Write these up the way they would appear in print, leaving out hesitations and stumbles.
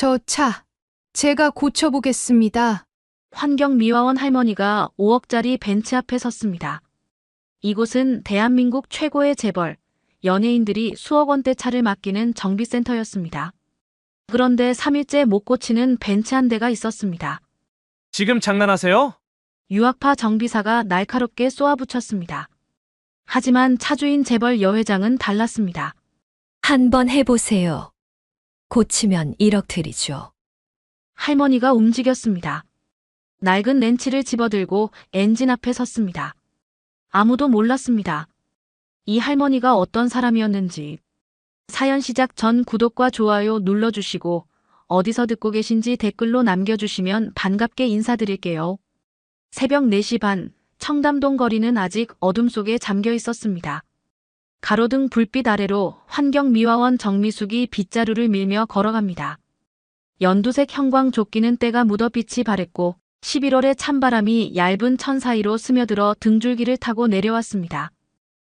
저 차, 제가 고쳐보겠습니다. 환경미화원 할머니가 5억짜리 벤츠 앞에 섰습니다. 이곳은 대한민국 최고의 재벌, 연예인들이 수억 원대 차를 맡기는 정비센터였습니다. 그런데 3일째 못 고치는 벤츠 한 대가 있었습니다. 지금 장난하세요? 유학파 정비사가 날카롭게 쏘아붙였습니다. 하지만 차주인 재벌 여회장은 달랐습니다. 한번 해보세요. 고치면 1억 드리죠. 할머니가 움직였습니다. 낡은 렌치를 집어들고 엔진 앞에 섰습니다. 아무도 몰랐습니다. 이 할머니가 어떤 사람이었는지. 사연 시작 전 구독과 좋아요 눌러주시고 어디서 듣고 계신지 댓글로 남겨주시면 반갑게 인사드릴게요. 새벽 4시 반, 청담동 거리는 아직 어둠 속에 잠겨 있었습니다. 가로등 불빛 아래로 환경미화원 정미숙이 빗자루를 밀며 걸어갑니다. 연두색 형광조끼는 때가 묻어 빛이 바랬고 11월의 찬바람이 얇은 천 사이로 스며들어 등줄기를 타고 내려왔습니다.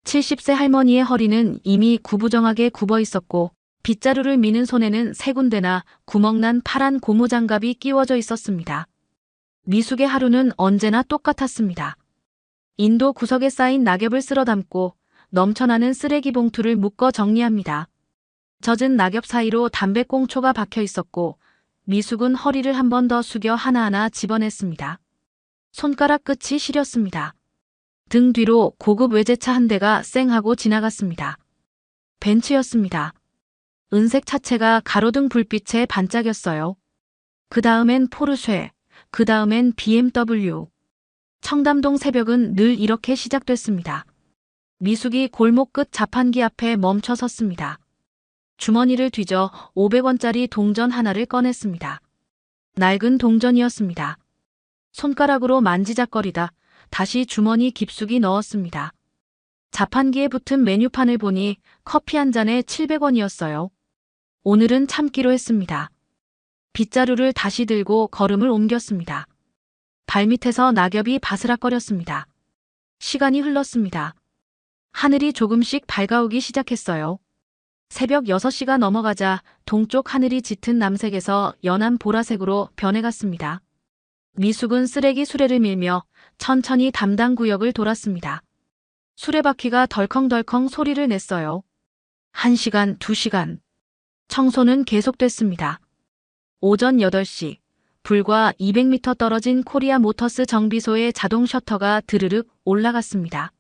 70세 할머니의 허리는 이미 구부정하게 굽어 있었고 빗자루를 미는 손에는 세 군데나 구멍난 파란 고무장갑이 끼워져 있었습니다. 미숙의 하루는 언제나 똑같았습니다. 인도 구석에 쌓인 낙엽을 쓸어 담고 넘쳐나는 쓰레기 봉투를 묶어 정리합니다. 젖은 낙엽 사이로 담배꽁초가 박혀 있었고 미숙은 허리를 한 번 더 숙여 하나하나 집어냈습니다. 손가락 끝이 시렸습니다. 등 뒤로 고급 외제차 한 대가 쌩하고 지나갔습니다. 벤츠였습니다. 은색 차체가 가로등 불빛에 반짝였어요. 그 다음엔 포르쉐, 그 다음엔 BMW. 청담동 새벽은 늘 이렇게 시작됐습니다. 미숙이 골목 끝 자판기 앞에 멈춰 섰습니다. 주머니를 뒤져 500원짜리 동전 하나를 꺼냈습니다. 낡은 동전이었습니다. 손가락으로 만지작거리다 다시 주머니 깊숙이 넣었습니다. 자판기에 붙은 메뉴판을 보니 커피 한 잔에 700원이었어요. 오늘은 참기로 했습니다. 빗자루를 다시 들고 걸음을 옮겼습니다. 발밑에서 낙엽이 바스락거렸습니다. 시간이 흘렀습니다. 하늘이 조금씩 밝아오기 시작했어요. 새벽 6시가 넘어가자 동쪽 하늘이 짙은 남색에서 연한 보라색으로 변해갔습니다. 미숙은 쓰레기 수레를 밀며 천천히 담당 구역을 돌았습니다. 수레바퀴가 덜컹덜컹 소리를 냈어요. 1시간, 2시간. 청소는 계속됐습니다. 오전 8시, 불과 200m 떨어진 코리아 모터스 정비소의 자동 셔터가 드르륵 올라갔습니다.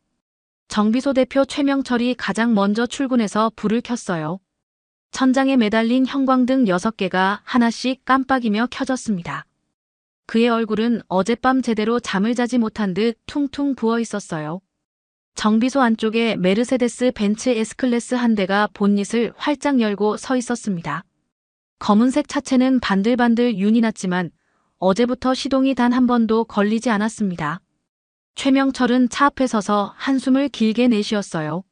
정비소 대표 최명철이 가장 먼저 출근해서 불을 켰어요. 천장에 매달린 형광등 6개가 하나씩 깜빡이며 켜졌습니다. 그의 얼굴은 어젯밤 제대로 잠을 자지 못한 듯 퉁퉁 부어 있었어요. 정비소 안쪽에 메르세데스 벤츠 S클래스 한 대가 본닛을 활짝 열고 서 있었습니다. 검은색 차체는 반들반들 윤이 났지만 어제부터 시동이 단 한 번도 걸리지 않았습니다. 최명철은 차 앞에 서서 한숨을 길게 내쉬었어요.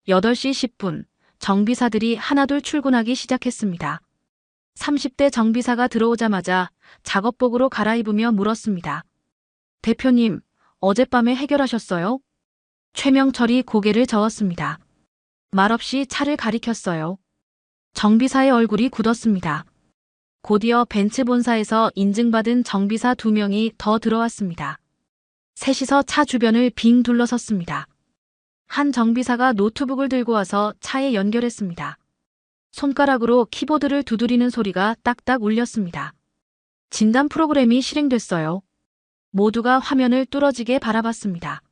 8시 10분, 정비사들이 하나둘 출근하기 시작했습니다. 30대 정비사가 들어오자마자 작업복으로 갈아입으며 물었습니다. 대표님, 어젯밤에 해결하셨어요? 최명철이 고개를 저었습니다. 말없이 차를 가리켰어요. 정비사의 얼굴이 굳었습니다. 곧이어 벤츠 본사에서 인증받은 정비사 2명이 더 들어왔습니다. 셋이서 차 주변을 빙 둘러섰습니다. 한 정비사가 노트북을 들고 와서 차에 연결했습니다. 손가락으로 키보드를 두드리는 소리가 딱딱 울렸습니다. 진단 프로그램이 실행됐어요. 모두가 화면을 뚫어지게 바라봤습니다.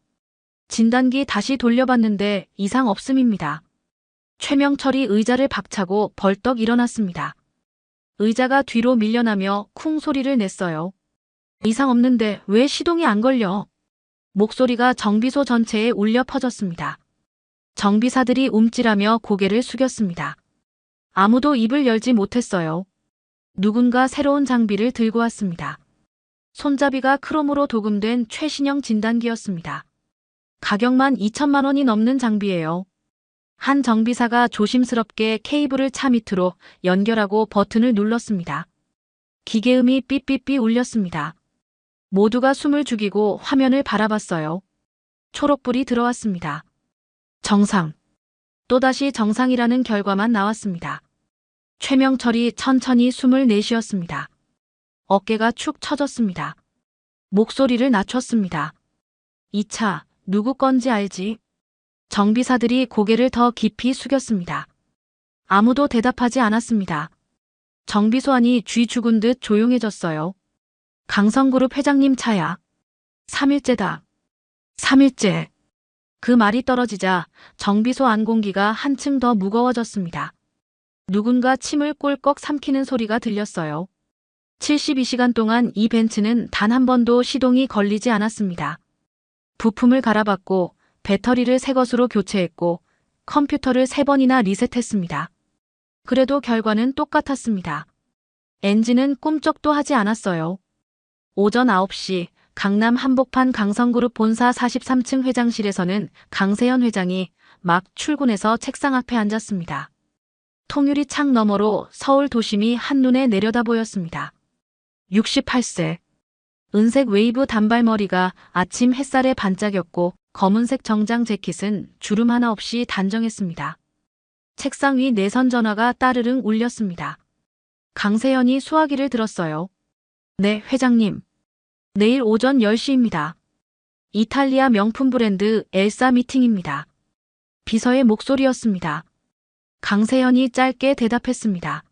진단기 다시 돌려봤는데 이상 없음입니다. 최명철이 의자를 박차고 벌떡 일어났습니다. 의자가 뒤로 밀려나며 쿵 소리를 냈어요. 이상 없는데 왜 시동이 안 걸려? 목소리가 정비소 전체에 울려 퍼졌습니다. 정비사들이 움찔하며 고개를 숙였습니다. 아무도 입을 열지 못했어요. 누군가 새로운 장비를 들고 왔습니다. 손잡이가 크롬으로 도금된 최신형 진단기였습니다. 가격만 2천만 원이 넘는 장비예요. 한 정비사가 조심스럽게 케이블을 차 밑으로 연결하고 버튼을 눌렀습니다. 기계음이 삐삐삐 울렸습니다. 모두가 숨을 죽이고 화면을 바라봤어요. 초록불이 들어왔습니다. 정상. 또다시 정상이라는 결과만 나왔습니다. 최명철이 천천히 숨을 내쉬었습니다. 어깨가 축 처졌습니다. 목소리를 낮췄습니다. 이 차 누구 건지 알지? 정비사들이 고개를 더 깊이 숙였습니다. 아무도 대답하지 않았습니다. 정비소 안이 쥐 죽은 듯 조용해졌어요. 강성그룹 회장님 차야. 3일째다. 3일째. 그 말이 떨어지자 정비소 안 공기가 한층 더 무거워졌습니다. 누군가 침을 꼴꺽 삼키는 소리가 들렸어요. 72시간 동안 이 벤츠는 단 한 번도 시동이 걸리지 않았습니다. 부품을 갈아봤고 배터리를 새 것으로 교체했고 컴퓨터를 3번이나 리셋했습니다. 그래도 결과는 똑같았습니다. 엔진은 꿈쩍도 하지 않았어요. 오전 9시 강남 한복판 강성그룹 본사 43층 회장실에서는 강세현 회장이 막 출근해서 책상 앞에 앉았습니다. 통유리 창 너머로 서울 도심이 한눈에 내려다 보였습니다. 68세. 은색 웨이브 단발머리가 아침 햇살에 반짝였고 검은색 정장 재킷은 주름 하나 없이 단정했습니다. 책상 위 내선 전화가 따르릉 울렸습니다. 강세현이 수화기를 들었어요. 네, 회장님. 내일 오전 10시입니다. 이탈리아 명품 브랜드 엘사 미팅입니다. 비서의 목소리였습니다. 강세현이 짧게 대답했습니다.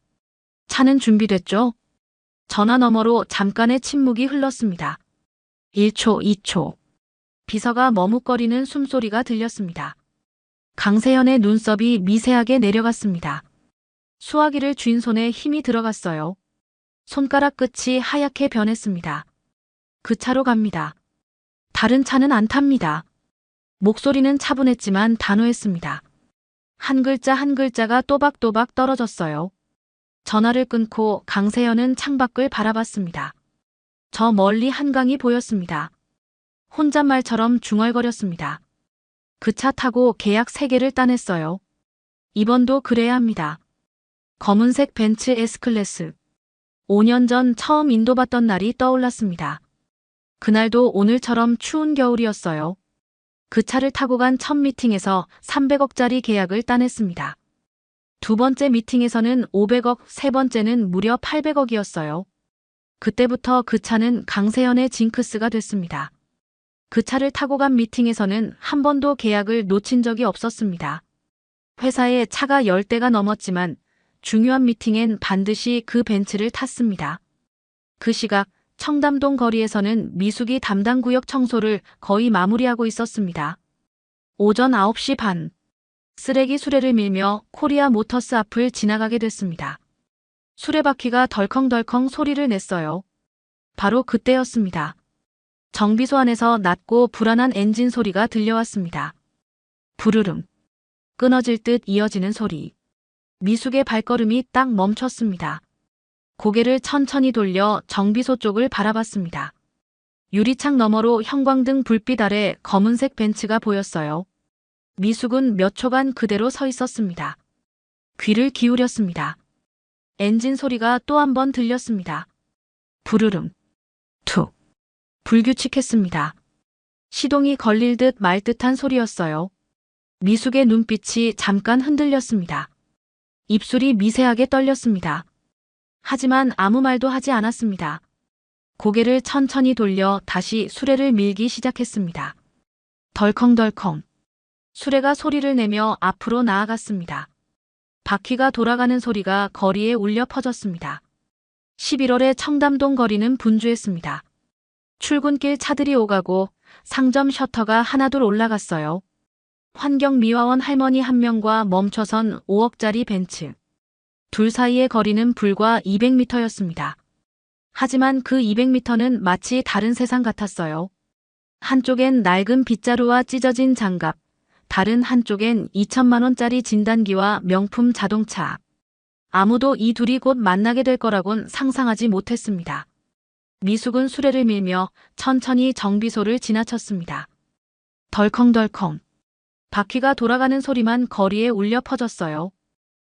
차는 준비됐죠? 전화 너머로 잠깐의 침묵이 흘렀습니다. 1초, 2초. 비서가 머뭇거리는 숨소리가 들렸습니다. 강세현의 눈썹이 미세하게 내려갔습니다. 수화기를 쥔 손에 힘이 들어갔어요. 손가락 끝이 하얗게 변했습니다. 그 차로 갑니다. 다른 차는 안 탑니다. 목소리는 차분했지만 단호했습니다. 한 글자 한 글자가 또박또박 떨어졌어요. 전화를 끊고 강세현은 창밖을 바라봤습니다. 저 멀리 한강이 보였습니다. 혼잣말처럼 중얼거렸습니다. 그 차 타고 계약 3개를 따냈어요. 이번도 그래야 합니다. 검은색 벤츠 S클래스. 5년 전 처음 인도 봤던 날이 떠올랐습니다. 그날도 오늘처럼 추운 겨울이었어요. 그 차를 타고 간 첫 미팅에서 300억짜리 계약을 따냈습니다. 두 번째 미팅에서는 500억, 세 번째는 무려 800억이었어요. 그때부터 그 차는 강세현의 징크스가 됐습니다. 그 차를 타고 간 미팅에서는 한 번도 계약을 놓친 적이 없었습니다. 회사에 차가 10대가 넘었지만 중요한 미팅엔 반드시 그 벤츠를 탔습니다. 그 시각 청담동 거리에서는 미숙이 담당 구역 청소를 거의 마무리하고 있었습니다. 오전 9시 반. 쓰레기 수레를 밀며 코리아 모터스 앞을 지나가게 됐습니다. 수레바퀴가 덜컹덜컹 소리를 냈어요. 바로 그때였습니다. 정비소 안에서 낮고 불안한 엔진 소리가 들려왔습니다. 부르릉. 끊어질 듯 이어지는 소리. 미숙의 발걸음이 딱 멈췄습니다. 고개를 천천히 돌려 정비소 쪽을 바라봤습니다. 유리창 너머로 형광등 불빛 아래 검은색 벤츠가 보였어요. 미숙은 몇 초간 그대로 서 있었습니다. 귀를 기울였습니다. 엔진 소리가 또 한 번 들렸습니다. 부르릉. 툭. 불규칙했습니다. 시동이 걸릴 듯 말 듯한 소리였어요. 미숙의 눈빛이 잠깐 흔들렸습니다. 입술이 미세하게 떨렸습니다. 하지만 아무 말도 하지 않았습니다. 고개를 천천히 돌려 다시 수레를 밀기 시작했습니다. 덜컹덜컹. 수레가 소리를 내며 앞으로 나아갔습니다. 바퀴가 돌아가는 소리가 거리에 울려 퍼졌습니다. 11월의 청담동 거리는 분주했습니다. 출근길 차들이 오가고 상점 셔터가 하나둘 올라갔어요. 환경미화원 할머니 한 명과 멈춰선 5억짜리 벤츠. 둘 사이의 거리는 불과 200m였습니다. 하지만 그 200m는 마치 다른 세상 같았어요. 한쪽엔 낡은 빗자루와 찢어진 장갑, 다른 한쪽엔 2천만 원짜리 진단기와 명품 자동차. 아무도 이 둘이 곧 만나게 될 거라곤 상상하지 못했습니다. 미숙은 수레를 밀며 천천히 정비소를 지나쳤습니다. 덜컹덜컹. 바퀴가 돌아가는 소리만 거리에 울려 퍼졌어요.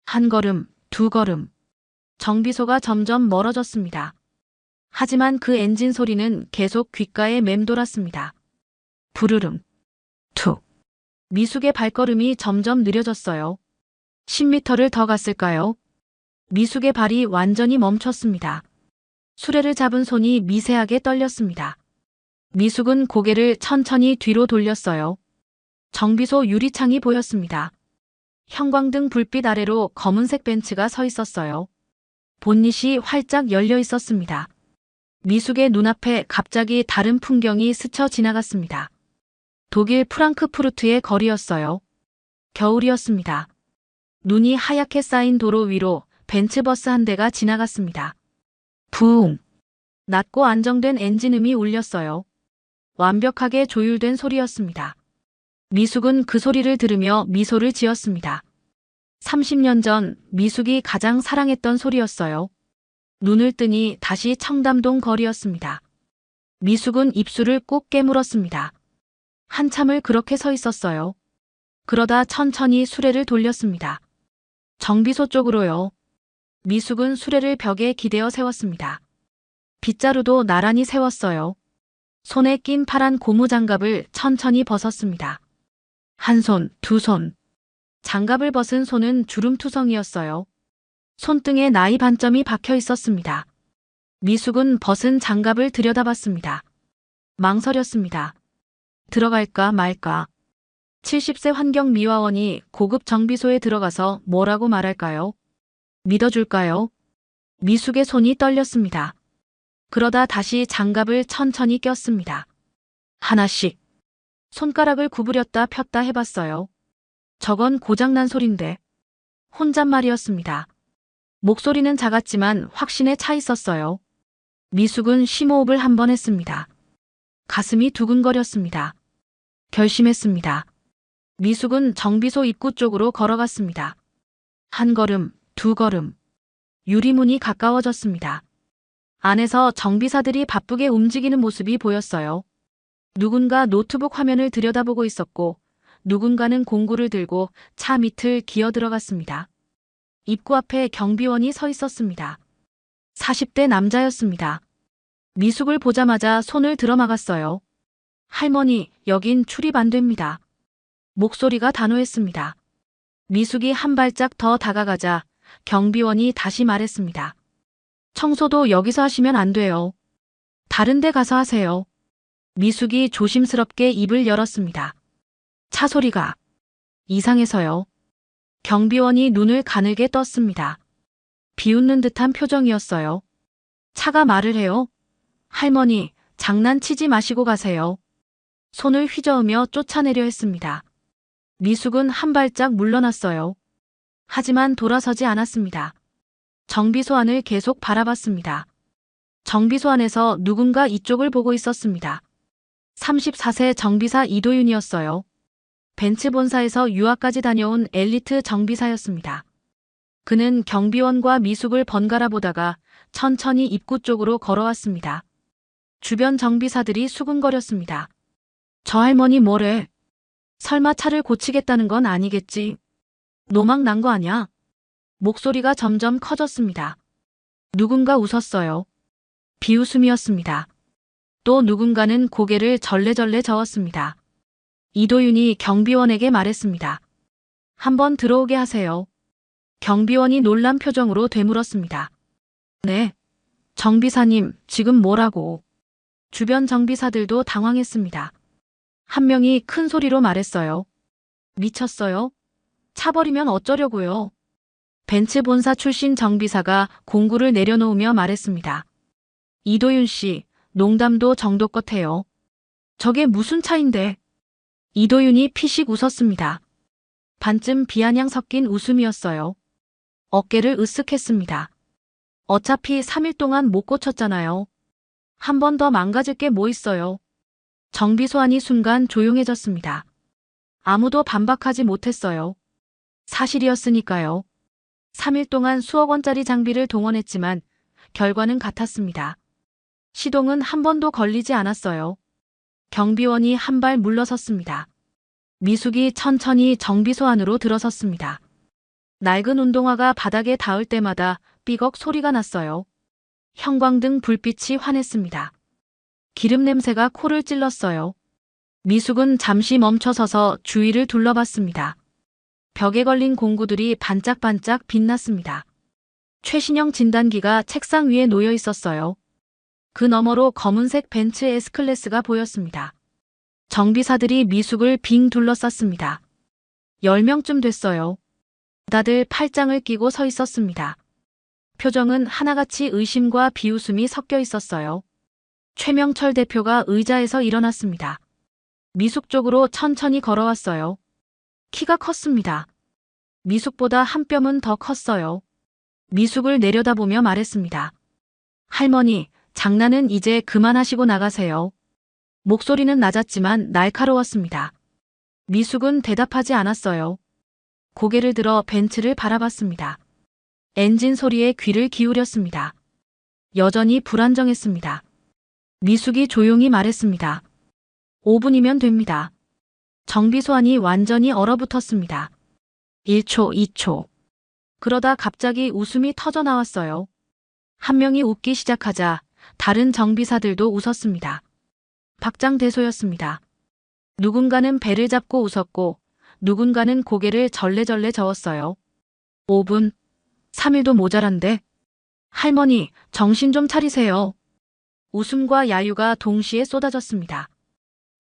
한 걸음, 두 걸음. 정비소가 점점 멀어졌습니다. 하지만 그 엔진 소리는 계속 귓가에 맴돌았습니다. 부르릉. 툭. 미숙의 발걸음이 점점 느려졌어요. 10m를 더 갔을까요? 미숙의 발이 완전히 멈췄습니다. 수레를 잡은 손이 미세하게 떨렸습니다. 미숙은 고개를 천천히 뒤로 돌렸어요. 정비소 유리창이 보였습니다. 형광등 불빛 아래로 검은색 벤츠가 서 있었어요. 본닛이 활짝 열려 있었습니다. 미숙의 눈앞에 갑자기 다른 풍경이 스쳐 지나갔습니다. 독일 프랑크푸르트의 거리였어요. 겨울이었습니다. 눈이 하얗게 쌓인 도로 위로 벤츠버스 한 대가 지나갔습니다. 부웅! 낮고 안정된 엔진음이 울렸어요. 완벽하게 조율된 소리였습니다. 미숙은 그 소리를 들으며 미소를 지었습니다. 30년 전 미숙이 가장 사랑했던 소리였어요. 눈을 뜨니 다시 청담동 거리였습니다. 미숙은 입술을 꼭 깨물었습니다. 한참을 그렇게 서 있었어요. 그러다 천천히 수레를 돌렸습니다. 정비소 쪽으로요. 미숙은 수레를 벽에 기대어 세웠습니다. 빗자루도 나란히 세웠어요. 손에 낀 파란 고무장갑을 천천히 벗었습니다. 한 손, 두 손. 장갑을 벗은 손은 주름투성이었어요. 손등에 나이 반점이 박혀 있었습니다. 미숙은 벗은 장갑을 들여다봤습니다. 망설였습니다. 들어갈까 말까. 70세 환경미화원이 고급 정비소에 들어가서 뭐라고 말할까요? 믿어줄까요? 미숙의 손이 떨렸습니다. 그러다 다시 장갑을 천천히 꼈습니다. 하나씩. 손가락을 구부렸다 폈다 해봤어요. 저건 고장난 소린데. 혼잣말이었습니다. 목소리는 작았지만 확신에 차 있었어요. 미숙은 심호흡을 한 번 했습니다. 가슴이 두근거렸습니다. 결심했습니다. 미숙은 정비소 입구 쪽으로 걸어갔습니다. 한 걸음, 두 걸음. 유리문이 가까워졌습니다. 안에서 정비사들이 바쁘게 움직이는 모습이 보였어요. 누군가 노트북 화면을 들여다보고 있었고 누군가는 공구를 들고 차 밑을 기어 들어갔습니다. 입구 앞에 경비원이 서 있었습니다. 40대 남자였습니다. 미숙을 보자마자 손을 들어막았어요. 할머니, 여긴 출입 안 됩니다. 목소리가 단호했습니다. 미숙이 한 발짝 더 다가가자 경비원이 다시 말했습니다. 청소도 여기서 하시면 안 돼요. 다른 데 가서 하세요. 미숙이 조심스럽게 입을 열었습니다. 차 소리가 이상해서요. 경비원이 눈을 가늘게 떴습니다. 비웃는 듯한 표정이었어요. 차가 말을 해요. 할머니, 장난치지 마시고 가세요. 손을 휘저으며 쫓아내려 했습니다. 미숙은 한 발짝 물러났어요. 하지만 돌아서지 않았습니다. 정비소 안을 계속 바라봤습니다. 정비소 안에서 누군가 이쪽을 보고 있었습니다. 34세 정비사 이도윤이었어요. 벤츠 본사에서 유학까지 다녀온 엘리트 정비사였습니다. 그는 경비원과 미숙을 번갈아 보다가 천천히 입구 쪽으로 걸어왔습니다. 주변 정비사들이 수근거렸습니다. 저 할머니 뭐래? 설마 차를 고치겠다는 건 아니겠지? 노망 난 거 아냐? 목소리가 점점 커졌습니다. 누군가 웃었어요. 비웃음이었습니다. 또 누군가는 고개를 절레절레 저었습니다. 이도윤이 경비원에게 말했습니다. 한번 들어오게 하세요. 경비원이 놀란 표정으로 되물었습니다. 네. 정비사님, 지금 뭐라고? 주변 정비사들도 당황했습니다. 한 명이 큰 소리로 말했어요. 미쳤어요? 차 버리면 어쩌려고요? 벤츠 본사 출신 정비사가 공구를 내려놓으며 말했습니다. 이도윤 씨, 농담도 정도껏 해요. 저게 무슨 차인데? 이도윤이 피식 웃었습니다. 반쯤 비아냥 섞인 웃음이었어요. 어깨를 으쓱했습니다. 어차피 3일 동안 못 고쳤잖아요. 한 번 더 망가질 게 뭐 있어요. 정비소 안이 순간 조용해졌습니다. 아무도 반박하지 못했어요. 사실이었으니까요. 3일 동안 수억 원짜리 장비를 동원했지만 결과는 같았습니다. 시동은 한 번도 걸리지 않았어요. 경비원이 한 발 물러섰습니다. 미숙이 천천히 정비소 안으로 들어섰습니다. 낡은 운동화가 바닥에 닿을 때마다 삐걱 소리가 났어요. 형광등 불빛이 환했습니다. 기름 냄새가 코를 찔렀어요. 미숙은 잠시 멈춰서서 주위를 둘러봤습니다. 벽에 걸린 공구들이 반짝반짝 빛났습니다. 최신형 진단기가 책상 위에 놓여 있었어요. 그 너머로 검은색 벤츠 S클래스가 보였습니다. 정비사들이 미숙을 빙 둘러쌌습니다. 10명쯤 됐어요. 다들 팔짱을 끼고 서 있었습니다. 표정은 하나같이 의심과 비웃음이 섞여 있었어요. 최명철 대표가 의자에서 일어났습니다. 미숙 쪽으로 천천히 걸어왔어요. 키가 컸습니다. 미숙보다 한 뼘은 더 컸어요. 미숙을 내려다보며 말했습니다. 할머니, 장난은 이제 그만하시고 나가세요. 목소리는 낮았지만 날카로웠습니다. 미숙은 대답하지 않았어요. 고개를 들어 벤츠를 바라봤습니다. 엔진 소리에 귀를 기울였습니다. 여전히 불안정했습니다. 미숙이 조용히 말했습니다. 5분이면 됩니다. 정비 소환이 완전히 얼어붙었습니다. 1초, 2초. 그러다 갑자기 웃음이 터져 나왔어요. 한 명이 웃기 시작하자 다른 정비사들도 웃었습니다. 박장대소였습니다. 누군가는 배를 잡고 웃었고 누군가는 고개를 절레절레 저었어요. 5분, 3일도 모자란데. 할머니, 정신 좀 차리세요. 웃음과 야유가 동시에 쏟아졌습니다.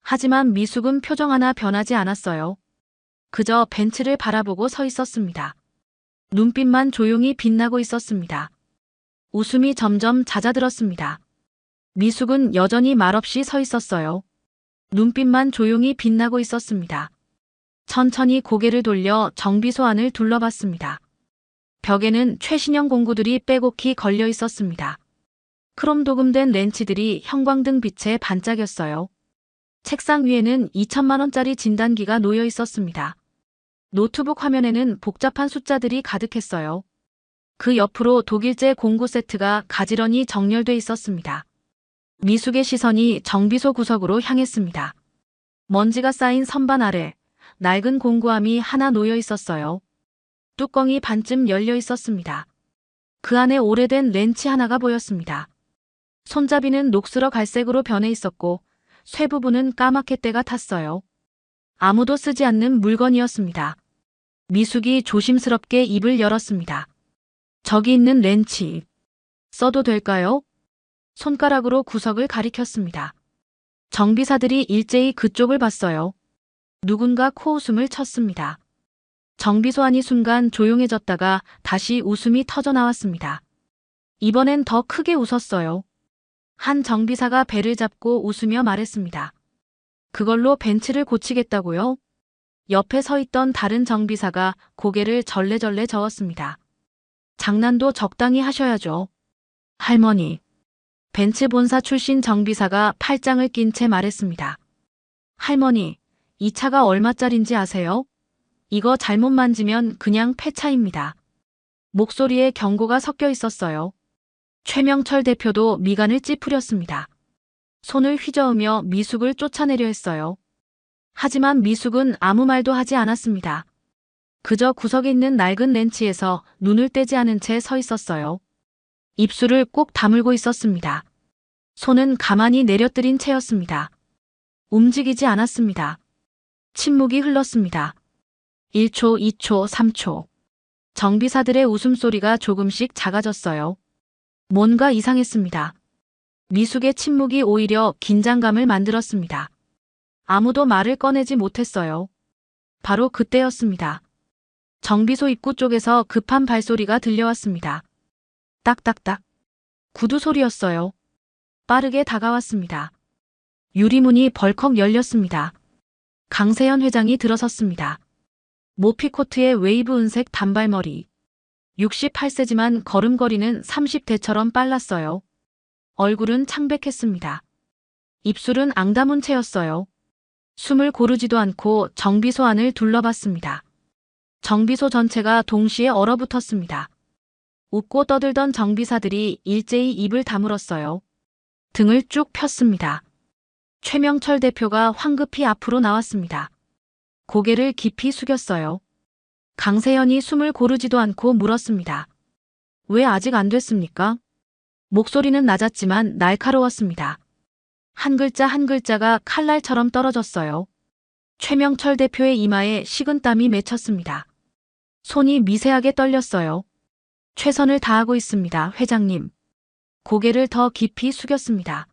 하지만 미숙은 표정 하나 변하지 않았어요. 그저 벤츠를 바라보고 서 있었습니다. 눈빛만 조용히 빛나고 있었습니다. 웃음이 점점 잦아들었습니다. 미숙은 여전히 말없이 서 있었어요. 눈빛만 조용히 빛나고 있었습니다. 천천히 고개를 돌려 정비소 안을 둘러봤습니다. 벽에는 최신형 공구들이 빼곡히 걸려 있었습니다. 크롬 도금된 렌치들이 형광등 빛에 반짝였어요. 책상 위에는 2천만 원짜리 진단기가 놓여 있었습니다. 노트북 화면에는 복잡한 숫자들이 가득했어요. 그 옆으로 독일제 공구 세트가 가지런히 정렬돼 있었습니다. 미숙의 시선이 정비소 구석으로 향했습니다. 먼지가 쌓인 선반 아래 낡은 공구함이 하나 놓여 있었어요. 뚜껑이 반쯤 열려 있었습니다. 그 안에 오래된 렌치 하나가 보였습니다. 손잡이는 녹슬어 갈색으로 변해 있었고 쇠 부분은 까맣게 때가 탔어요. 아무도 쓰지 않는 물건이었습니다. 미숙이 조심스럽게 입을 열었습니다. 저기 있는 렌치. 써도 될까요? 손가락으로 구석을 가리켰습니다. 정비사들이 일제히 그쪽을 봤어요. 누군가 코웃음을 쳤습니다. 정비소 안이 순간 조용해졌다가 다시 웃음이 터져 나왔습니다. 이번엔 더 크게 웃었어요. 한 정비사가 배를 잡고 웃으며 말했습니다. 그걸로 벤츠를 고치겠다고요? 옆에 서 있던 다른 정비사가 고개를 절레절레 저었습니다. 장난도 적당히 하셔야죠. 할머니. 벤츠 본사 출신 정비사가 팔짱을 낀 채 말했습니다. 할머니, 이 차가 얼마짜린지 아세요? 이거 잘못 만지면 그냥 폐차입니다. 목소리에 경고가 섞여 있었어요. 최명철 대표도 미간을 찌푸렸습니다. 손을 휘저으며 미숙을 쫓아내려 했어요. 하지만 미숙은 아무 말도 하지 않았습니다. 그저 구석에 있는 낡은 렌치에서 눈을 떼지 않은 채 서 있었어요. 입술을 꼭 다물고 있었습니다. 손은 가만히 내려뜨린 채였습니다. 움직이지 않았습니다. 침묵이 흘렀습니다. 1초, 2초, 3초. 정비사들의 웃음소리가 조금씩 작아졌어요. 뭔가 이상했습니다. 미숙의 침묵이 오히려 긴장감을 만들었습니다. 아무도 말을 꺼내지 못했어요. 바로 그때였습니다. 정비소 입구 쪽에서 급한 발소리가 들려왔습니다. 딱딱딱. 구두 소리였어요. 빠르게 다가왔습니다. 유리문이 벌컥 열렸습니다. 강세현 회장이 들어섰습니다. 모피코트에 웨이브 은색 단발머리. 68세지만 걸음걸이는 30대처럼 빨랐어요. 얼굴은 창백했습니다. 입술은 앙다문 채였어요. 숨을 고르지도 않고 정비소 안을 둘러봤습니다. 정비소 전체가 동시에 얼어붙었습니다. 웃고 떠들던 정비사들이 일제히 입을 다물었어요. 등을 쭉 폈습니다. 최명철 대표가 황급히 앞으로 나왔습니다. 고개를 깊이 숙였어요. 강세현이 숨을 고르지도 않고 물었습니다. 왜 아직 안 됐습니까? 목소리는 낮았지만 날카로웠습니다. 한 글자 한 글자가 칼날처럼 떨어졌어요. 최명철 대표의 이마에 식은땀이 맺혔습니다. 손이 미세하게 떨렸어요. 최선을 다하고 있습니다, 회장님. 고개를 더 깊이 숙였습니다.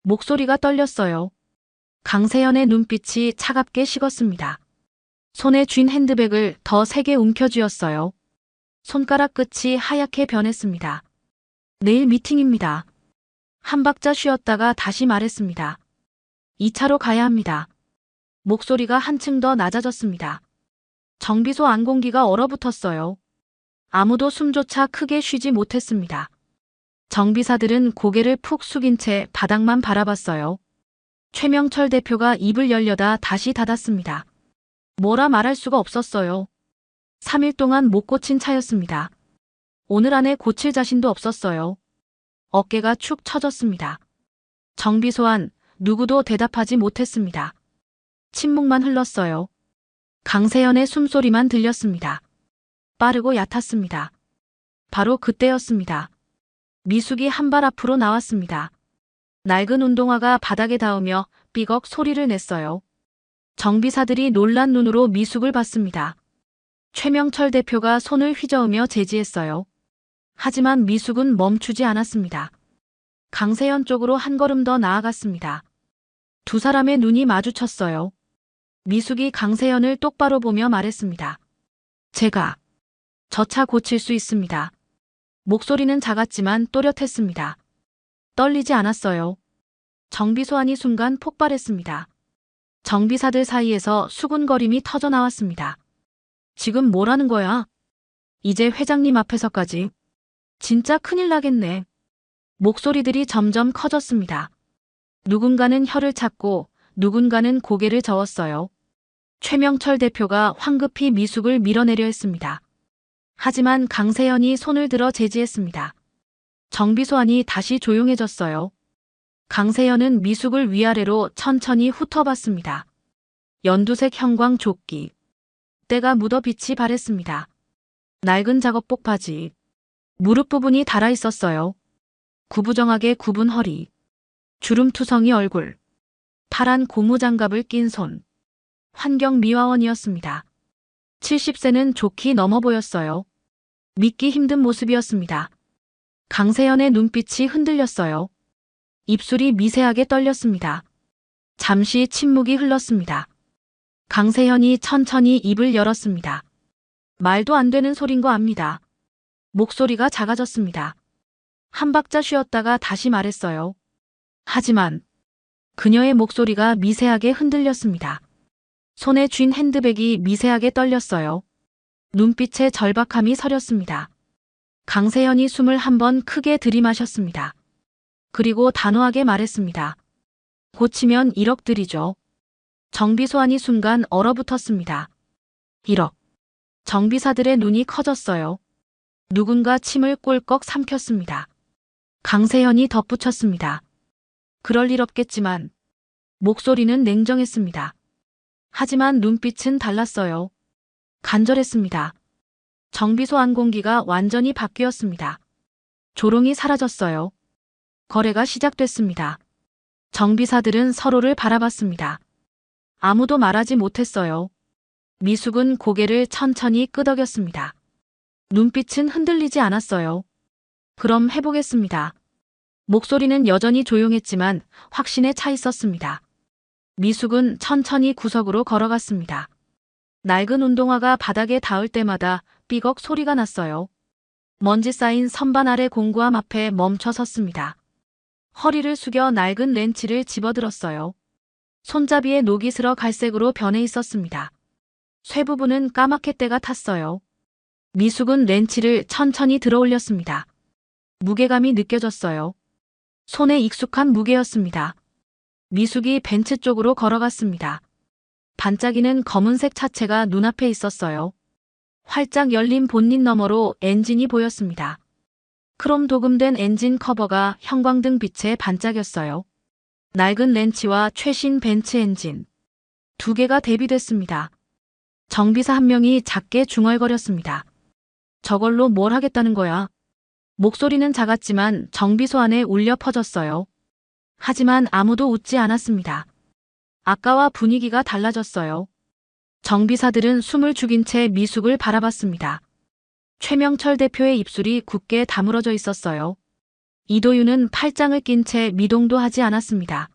목소리가 떨렸어요. 강세연의 눈빛이 차갑게 식었습니다. 손에 쥔 핸드백을 더 세게 움켜쥐었어요. 손가락 끝이 하얗게 변했습니다. 내일 미팅입니다. 한 박자 쉬었다가 다시 말했습니다. 2차로 가야 합니다. 목소리가 한층 더 낮아졌습니다. 정비소 안공기가 얼어붙었어요. 아무도 숨조차 크게 쉬지 못했습니다. 정비사들은 고개를 푹 숙인 채 바닥만 바라봤어요. 최명철 대표가 입을 열려다 다시 닫았습니다. 뭐라 말할 수가 없었어요. 3일 동안 못 고친 차였습니다. 오늘 안에 고칠 자신도 없었어요. 어깨가 축 처졌습니다. 정비소 안 누구도 대답하지 못했습니다. 침묵만 흘렀어요. 강세연의 숨소리만 들렸습니다. 빠르고 얕았습니다. 바로 그때였습니다. 미숙이 한 발 앞으로 나왔습니다. 낡은 운동화가 바닥에 닿으며 삐걱 소리를 냈어요. 정비사들이 놀란 눈으로 미숙을 봤습니다. 최명철 대표가 손을 휘저으며 제지했어요. 하지만 미숙은 멈추지 않았습니다. 강세연 쪽으로 한 걸음 더 나아갔습니다. 두 사람의 눈이 마주쳤어요. 미숙이 강세연을 똑바로 보며 말했습니다. 제가 저 차 고칠 수 있습니다. 목소리는 작았지만 또렷했습니다. 떨리지 않았어요. 정비소 안이 순간 폭발했습니다. 정비사들 사이에서 수군거림이 터져나왔습니다. 지금 뭐라는 거야? 이제 회장님 앞에서까지. 진짜 큰일 나겠네. 목소리들이 점점 커졌습니다. 누군가는 혀를 찾고 누군가는 고개를 저었어요. 최명철 대표가 황급히 미숙을 밀어내려 했습니다. 하지만 강세연이 손을 들어 제지했습니다. 정비소 안이 다시 조용해졌어요. 강세연은 미숙을 위아래로 천천히 훑어봤습니다. 연두색 형광 조끼. 때가 묻어 빛이 바랬습니다. 낡은 작업복 바지. 무릎 부분이 닳아 있었어요. 구부정하게 굽은 허리. 주름투성이 얼굴. 파란 고무장갑을 낀 손. 환경 미화원이었습니다. 70세는 좋게 넘어 보였어요. 믿기 힘든 모습이었습니다. 강세연의 눈빛이 흔들렸어요. 입술이 미세하게 떨렸습니다. 잠시 침묵이 흘렀습니다. 강세연이 천천히 입을 열었습니다. 말도 안 되는 소린 거 압니다. 목소리가 작아졌습니다. 한 박자 쉬었다가 다시 말했어요. 하지만 그녀의 목소리가 미세하게 흔들렸습니다. 손에 쥔 핸드백이 미세하게 떨렸어요. 눈빛에 절박함이 서렸습니다. 강세연이 숨을 한 번 크게 들이마셨습니다. 그리고 단호하게 말했습니다. 고치면 1억 드리죠. 정비소 안이 순간 얼어붙었습니다. 1억. 정비사들의 눈이 커졌어요. 누군가 침을 꼴꺽 삼켰습니다. 강세연이 덧붙였습니다. 그럴 일 없겠지만 목소리는 냉정했습니다. 하지만 눈빛은 달랐어요. 간절했습니다. 정비소 안 공기가 완전히 바뀌었습니다. 조롱이 사라졌어요. 거래가 시작됐습니다. 정비사들은 서로를 바라봤습니다. 아무도 말하지 못했어요. 미숙은 고개를 천천히 끄덕였습니다. 눈빛은 흔들리지 않았어요. 그럼 해보겠습니다. 목소리는 여전히 조용했지만 확신에 차 있었습니다. 미숙은 천천히 구석으로 걸어갔습니다. 낡은 운동화가 바닥에 닿을 때마다 삐걱 소리가 났어요. 먼지 쌓인 선반 아래 공구함 앞에 멈춰 섰습니다. 허리를 숙여 낡은 렌치를 집어들었어요. 손잡이의 녹이 슬어 갈색으로 변해 있었습니다. 쇠 부분은 까맣게 때가 탔어요. 미숙은 렌치를 천천히 들어 올렸습니다. 무게감이 느껴졌어요. 손에 익숙한 무게였습니다. 미숙이 벤츠 쪽으로 걸어갔습니다. 반짝이는 검은색 차체가 눈앞에 있었어요. 활짝 열린 본닛 너머로 엔진이 보였습니다. 크롬 도금된 엔진 커버가 형광등 빛에 반짝였어요. 낡은 렌치와 최신 벤츠 엔진. 두 개가 대비됐습니다. 정비사 한 명이 작게 중얼거렸습니다. 저걸로 뭘 하겠다는 거야? 목소리는 작았지만 정비소 안에 울려 퍼졌어요. 하지만 아무도 웃지 않았습니다. 아까와 분위기가 달라졌어요. 정비사들은 숨을 죽인 채 미숙을 바라봤습니다. 최명철 대표의 입술이 굳게 다물어져 있었어요. 이도윤은 팔짱을 낀 채 미동도 하지 않았습니다.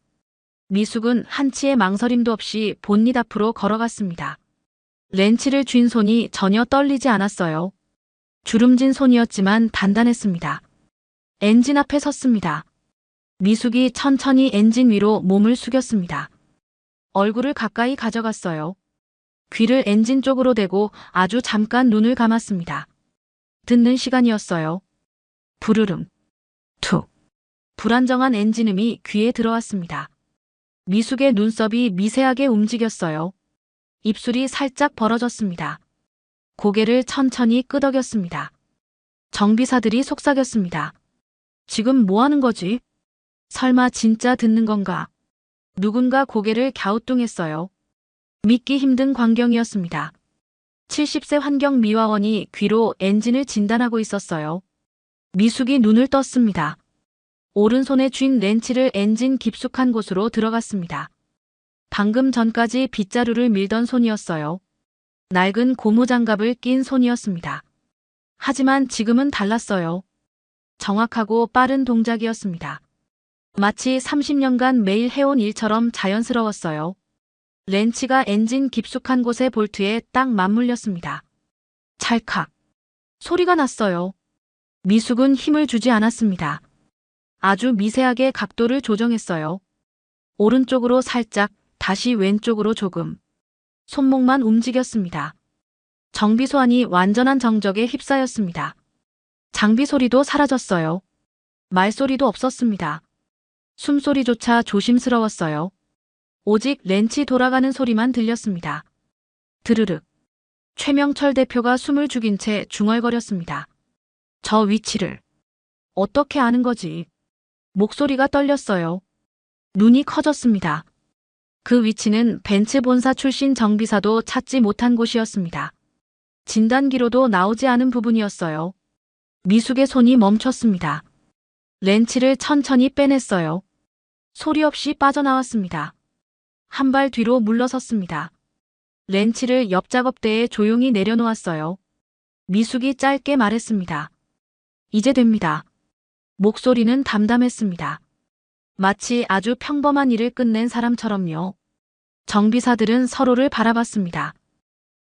미숙은 한치의 망설임도 없이 본닛 앞으로 걸어갔습니다. 렌치를 쥔 손이 전혀 떨리지 않았어요. 주름진 손이었지만 단단했습니다. 엔진 앞에 섰습니다. 미숙이 천천히 엔진 위로 몸을 숙였습니다. 얼굴을 가까이 가져갔어요. 귀를 엔진 쪽으로 대고 아주 잠깐 눈을 감았습니다. 듣는 시간이었어요. 부르릉, 툭. 불안정한 엔진음이 귀에 들어왔습니다. 미숙의 눈썹이 미세하게 움직였어요. 입술이 살짝 벌어졌습니다. 고개를 천천히 끄덕였습니다. 정비사들이 속삭였습니다. 지금 뭐 하는 거지? 설마 진짜 듣는 건가? 누군가 고개를 갸우뚱했어요. 믿기 힘든 광경이었습니다. 70세 환경미화원이 귀로 엔진을 진단하고 있었어요. 미숙이 눈을 떴습니다. 오른손에 쥔 렌치를 엔진 깊숙한 곳으로 들어갔습니다. 방금 전까지 빗자루를 밀던 손이었어요. 낡은 고무장갑을 낀 손이었습니다. 하지만 지금은 달랐어요. 정확하고 빠른 동작이었습니다. 마치 30년간 매일 해온 일처럼 자연스러웠어요. 렌치가 엔진 깊숙한 곳의 볼트에 딱 맞물렸습니다. 찰칵. 소리가 났어요. 미숙은 힘을 주지 않았습니다. 아주 미세하게 각도를 조정했어요. 오른쪽으로 살짝, 다시 왼쪽으로 조금. 손목만 움직였습니다. 정비소환이 완전한 정적에 휩싸였습니다. 장비 소리도 사라졌어요. 말소리도 없었습니다. 숨소리조차 조심스러웠어요. 오직 렌치 돌아가는 소리만 들렸습니다. 드르륵. 최명철 대표가 숨을 죽인 채 중얼거렸습니다. 저 위치를 어떻게 아는 거지? 목소리가 떨렸어요. 눈이 커졌습니다. 그 위치는 벤츠 본사 출신 정비사도 찾지 못한 곳이었습니다. 진단기로도 나오지 않은 부분이었어요. 미숙의 손이 멈췄습니다. 렌치를 천천히 빼냈어요. 소리 없이 빠져나왔습니다. 한 발 뒤로 물러섰습니다. 렌치를 옆 작업대에 조용히 내려놓았어요. 미숙이 짧게 말했습니다. 이제 됩니다. 목소리는 담담했습니다. 마치 아주 평범한 일을 끝낸 사람처럼요. 정비사들은 서로를 바라봤습니다.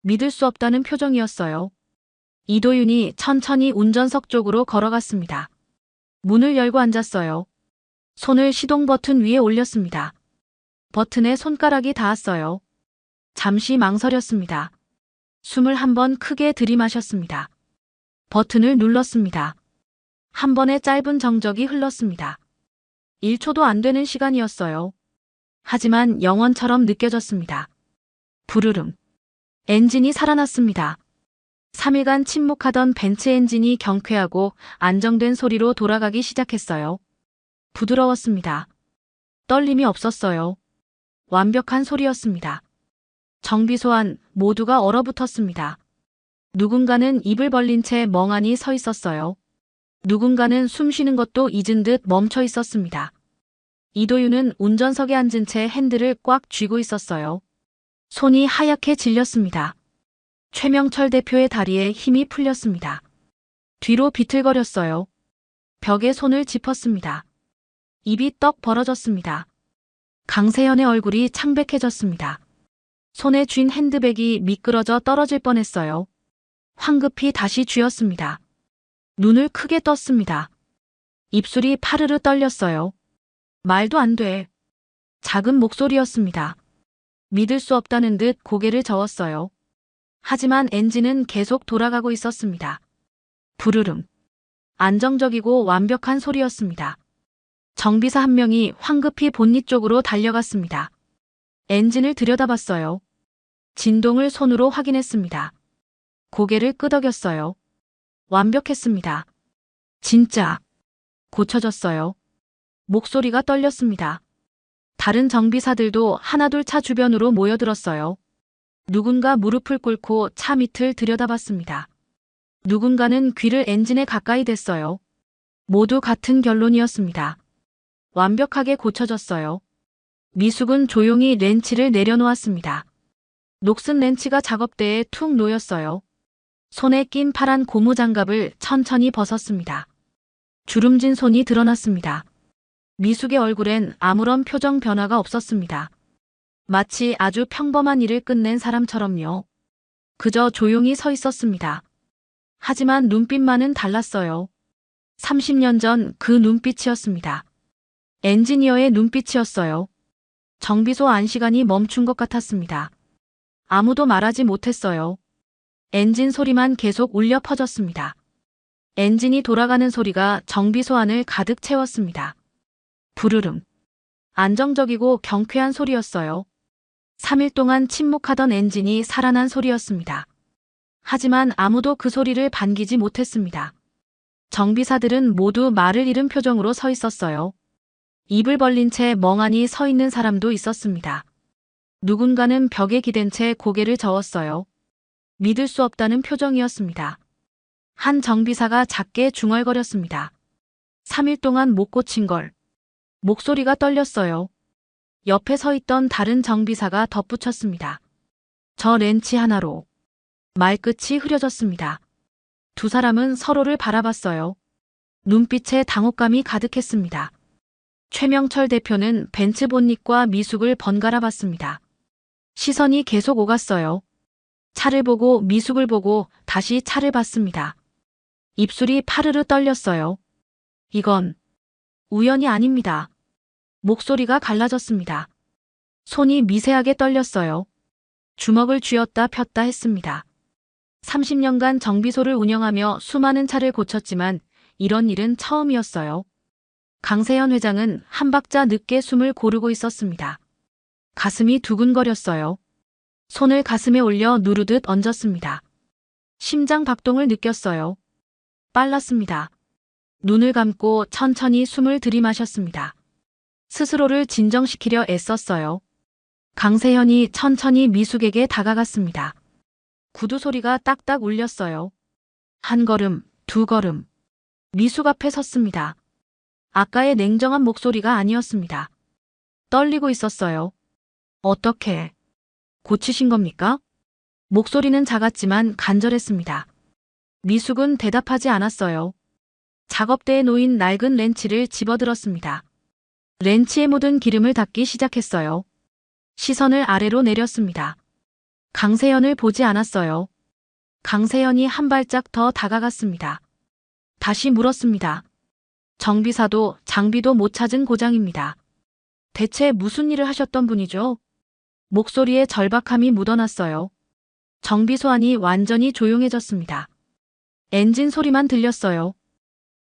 믿을 수 없다는 표정이었어요. 이도윤이 천천히 운전석 쪽으로 걸어갔습니다. 문을 열고 앉았어요. 손을 시동 버튼 위에 올렸습니다. 버튼에 손가락이 닿았어요. 잠시 망설였습니다. 숨을 한 번 크게 들이마셨습니다. 버튼을 눌렀습니다. 한 번의 짧은 정적이 흘렀습니다. 1초도 안 되는 시간이었어요. 하지만 영원처럼 느껴졌습니다. 부르릉. 엔진이 살아났습니다. 3일간 침묵하던 벤츠 엔진이 경쾌하고 안정된 소리로 돌아가기 시작했어요. 부드러웠습니다. 떨림이 없었어요. 완벽한 소리였습니다. 정비소환 모두가 얼어붙었습니다. 누군가는 입을 벌린 채 멍하니 서 있었어요. 누군가는 숨 쉬는 것도 잊은 듯 멈춰 있었습니다. 이도윤은 운전석에 앉은 채 핸들을 꽉 쥐고 있었어요. 손이 하얗게 질렸습니다. 최명철 대표의 다리에 힘이 풀렸습니다. 뒤로 비틀거렸어요. 벽에 손을 짚었습니다. 입이 떡 벌어졌습니다. 강세현의 얼굴이 창백해졌습니다. 손에 쥔 핸드백이 미끄러져 떨어질 뻔했어요. 황급히 다시 쥐었습니다. 눈을 크게 떴습니다. 입술이 파르르 떨렸어요. 말도 안 돼. 작은 목소리였습니다. 믿을 수 없다는 듯 고개를 저었어요. 하지만 엔진은 계속 돌아가고 있었습니다. 부르릉. 안정적이고 완벽한 소리였습니다. 정비사 한 명이 황급히 본닛 쪽으로 달려갔습니다. 엔진을 들여다봤어요. 진동을 손으로 확인했습니다. 고개를 끄덕였어요. 완벽했습니다. 진짜 고쳐졌어요. 목소리가 떨렸습니다. 다른 정비사들도 하나둘 차 주변으로 모여들었어요. 누군가 무릎을 꿇고 차 밑을 들여다봤습니다. 누군가는 귀를 엔진에 가까이 댔어요. 모두 같은 결론이었습니다. 완벽하게 고쳐졌어요. 미숙은 조용히 렌치를 내려놓았습니다. 녹슨 렌치가 작업대에 툭 놓였어요. 손에 낀 파란 고무장갑을 천천히 벗었습니다. 주름진 손이 드러났습니다. 미숙의 얼굴엔 아무런 표정 변화가 없었습니다. 마치 아주 평범한 일을 끝낸 사람처럼요. 그저 조용히 서 있었습니다. 하지만 눈빛만은 달랐어요. 30년 전 그 눈빛이었습니다. 엔지니어의 눈빛이었어요. 정비소 안시간이 멈춘 것 같았습니다. 아무도 말하지 못했어요. 엔진 소리만 계속 울려 퍼졌습니다. 엔진이 돌아가는 소리가 정비소 안을 가득 채웠습니다. 부르릉. 안정적이고 경쾌한 소리였어요. 3일 동안 침묵하던 엔진이 살아난 소리였습니다. 하지만 아무도 그 소리를 반기지 못했습니다. 정비사들은 모두 말을 잃은 표정으로 서 있었어요. 입을 벌린 채 멍하니 서 있는 사람도 있었습니다. 누군가는 벽에 기댄 채 고개를 저었어요. 믿을 수 없다는 표정이었습니다. 한 정비사가 작게 중얼거렸습니다. 3일 동안 못 고친 걸. 목소리가 떨렸어요. 옆에 서 있던 다른 정비사가 덧붙였습니다. 저 렌치 하나로. 말끝이 흐려졌습니다. 두 사람은 서로를 바라봤어요. 눈빛에 당혹감이 가득했습니다. 최명철 대표는 벤츠 본닛과 미숙을 번갈아 봤습니다. 시선이 계속 오갔어요. 차를 보고 미숙을 보고 다시 차를 봤습니다. 입술이 파르르 떨렸어요. 이건 우연이 아닙니다. 목소리가 갈라졌습니다. 손이 미세하게 떨렸어요. 주먹을 쥐었다 폈다 했습니다. 30년간 정비소를 운영하며 수많은 차를 고쳤지만 이런 일은 처음이었어요. 강세현 회장은 한 박자 늦게 숨을 고르고 있었습니다. 가슴이 두근거렸어요. 손을 가슴에 올려 누르듯 얹었습니다. 심장 박동을 느꼈어요. 빨랐습니다. 눈을 감고 천천히 숨을 들이마셨습니다. 스스로를 진정시키려 애썼어요. 강세현이 천천히 미숙에게 다가갔습니다. 구두 소리가 딱딱 울렸어요. 한 걸음, 두 걸음. 미숙 앞에 섰습니다. 아까의 냉정한 목소리가 아니었습니다. 떨리고 있었어요. 어떻게 고치신 겁니까? 목소리는 작았지만 간절했습니다. 미숙은 대답하지 않았어요. 작업대에 놓인 낡은 렌치를 집어들었습니다. 렌치에 묻은 기름을 닦기 시작했어요. 시선을 아래로 내렸습니다. 강세현을 보지 않았어요. 강세현이 한 발짝 더 다가갔습니다. 다시 물었습니다. 정비사도 장비도 못 찾은 고장입니다. 대체 무슨 일을 하셨던 분이죠? 목소리에 절박함이 묻어났어요. 정비소 안이 완전히 조용해졌습니다. 엔진 소리만 들렸어요.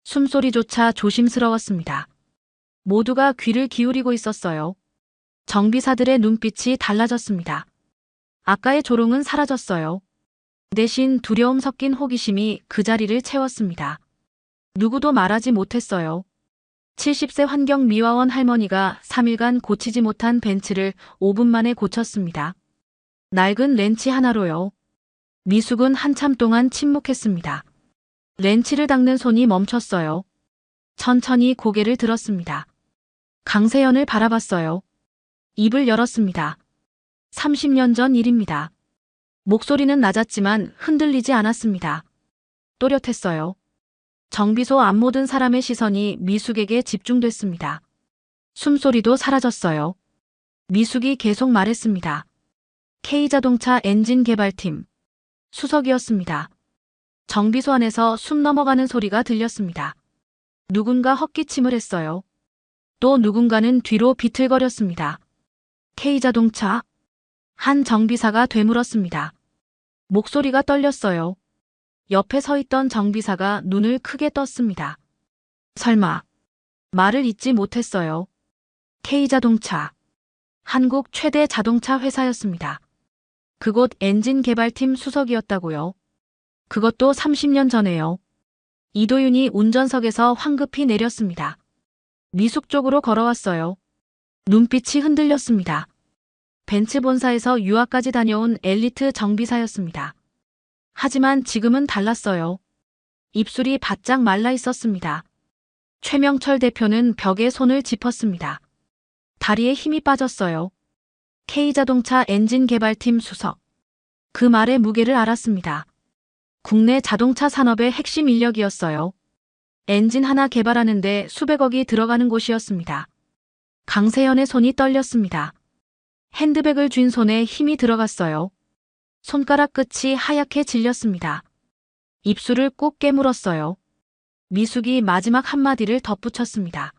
숨소리조차 조심스러웠습니다. 모두가 귀를 기울이고 있었어요. 정비사들의 눈빛이 달라졌습니다. 아까의 조롱은 사라졌어요. 대신 두려움 섞인 호기심이 그 자리를 채웠습니다. 누구도 말하지 못했어요. 70세 환경미화원 할머니가 3일간 고치지 못한 벤츠를 5분 만에 고쳤습니다. 낡은 렌치 하나로요. 미숙은 한참 동안 침묵했습니다. 렌치를 닦는 손이 멈췄어요. 천천히 고개를 들었습니다. 강세현을 바라봤어요. 입을 열었습니다. 30년 전 일입니다. 목소리는 낮았지만 흔들리지 않았습니다. 또렷했어요. 정비소 앞 모든 사람의 시선이 미숙에게 집중됐습니다. 숨소리도 사라졌어요. 미숙이 계속 말했습니다. K자동차 엔진 개발팀 수석이었습니다. 정비소 안에서 숨 넘어가는 소리가 들렸습니다. 누군가 헛기침을 했어요. 또 누군가는 뒤로 비틀거렸습니다. K자동차? 한 정비사가 되물었습니다. 목소리가 떨렸어요. 옆에 서 있던 정비사가 눈을 크게 떴습니다. 설마. 말을 잇지 못했어요. K자동차. 한국 최대 자동차 회사였습니다. 그곳 엔진 개발팀 수석이었다고요. 그것도 30년 전에요. 이도윤이 운전석에서 황급히 내렸습니다. 미숙 쪽으로 걸어왔어요. 눈빛이 흔들렸습니다. 벤츠 본사에서 유학까지 다녀온 엘리트 정비사였습니다. 하지만 지금은 달랐어요. 입술이 바짝 말라 있었습니다. 최명철 대표는 벽에 손을 짚었습니다. 다리에 힘이 빠졌어요. K자동차 엔진 개발팀 수석. 그 말의 무게를 알았습니다. 국내 자동차 산업의 핵심 인력이었어요. 엔진 하나 개발하는데 수백억이 들어가는 곳이었습니다. 강세현의 손이 떨렸습니다. 핸드백을 쥔 손에 힘이 들어갔어요. 손가락 끝이 하얗게 질렸습니다. 입술을 꾹 깨물었어요. 미숙이 마지막 한마디를 덧붙였습니다.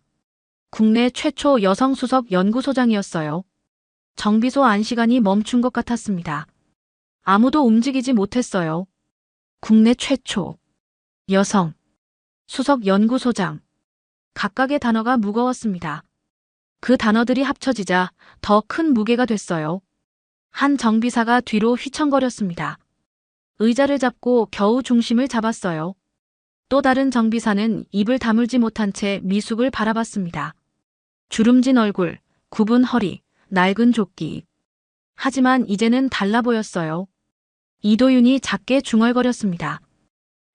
국내 최초 여성 수석 연구소장이었어요. 정비소 안시간이 멈춘 것 같았습니다. 아무도 움직이지 못했어요. 국내 최초 여성 수석 연구소장. 각각의 단어가 무거웠습니다. 그 단어들이 합쳐지자 더 큰 무게가 됐어요. 한 정비사가 뒤로 휘청거렸습니다. 의자를 잡고 겨우 중심을 잡았어요. 또 다른 정비사는 입을 다물지 못한 채 미숙을 바라봤습니다. 주름진 얼굴, 굽은 허리, 낡은 조끼. 하지만 이제는 달라 보였어요. 이도윤이 작게 중얼거렸습니다.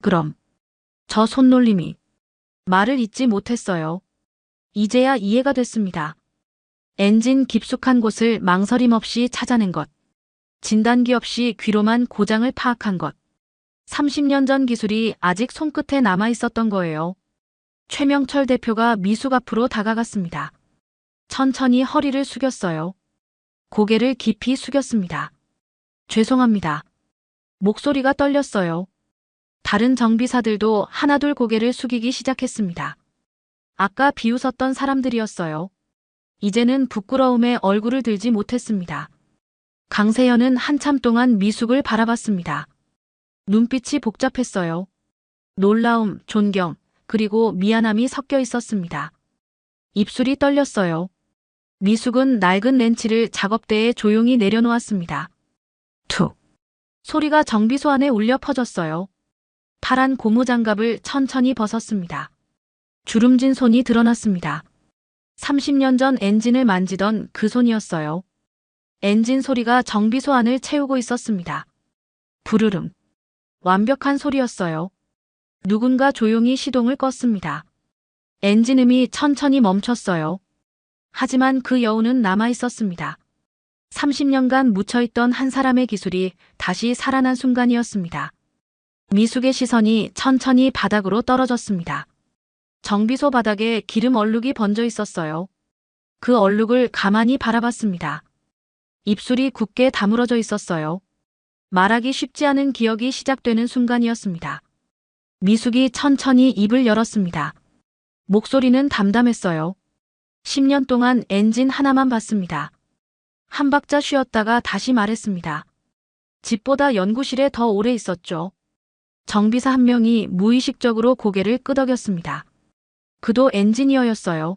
그럼 저 손놀림이. 말을 잇지 못했어요. 이제야 이해가 됐습니다. 엔진 깊숙한 곳을 망설임 없이 찾아낸 것. 진단기 없이 귀로만 고장을 파악한 것. 30년 전 기술이 아직 손끝에 남아 있었던 거예요. 최명철 대표가 미숙 앞으로 다가갔습니다. 천천히 허리를 숙였어요. 고개를 깊이 숙였습니다. 죄송합니다. 목소리가 떨렸어요. 다른 정비사들도 하나둘 고개를 숙이기 시작했습니다. 아까 비웃었던 사람들이었어요. 이제는 부끄러움에 얼굴을 들지 못했습니다. 강세현은 한참 동안 미숙을 바라봤습니다. 눈빛이 복잡했어요. 놀라움, 존경, 그리고 미안함이 섞여 있었습니다. 입술이 떨렸어요. 미숙은 낡은 렌치를 작업대에 조용히 내려놓았습니다. 툭! 소리가 정비소 안에 울려 퍼졌어요. 파란 고무장갑을 천천히 벗었습니다. 주름진 손이 드러났습니다. 30년 전 엔진을 만지던 그 손이었어요. 엔진 소리가 정비소 안을 채우고 있었습니다. 부르릉. 완벽한 소리였어요. 누군가 조용히 시동을 껐습니다. 엔진음이 천천히 멈췄어요. 하지만 그 여운은 남아 있었습니다. 30년간 묻혀있던 한 사람의 기술이 다시 살아난 순간이었습니다. 미숙의 시선이 천천히 바닥으로 떨어졌습니다. 정비소 바닥에 기름 얼룩이 번져 있었어요. 그 얼룩을 가만히 바라봤습니다. 입술이 굳게 다물어져 있었어요. 말하기 쉽지 않은 기억이 시작되는 순간이었습니다. 미숙이 천천히 입을 열었습니다. 목소리는 담담했어요. 10년 동안 엔진 하나만 봤습니다. 한 박자 쉬었다가 다시 말했습니다. 집보다 연구실에 더 오래 있었죠. 정비사 한 명이 무의식적으로 고개를 끄덕였습니다. 그도 엔지니어였어요.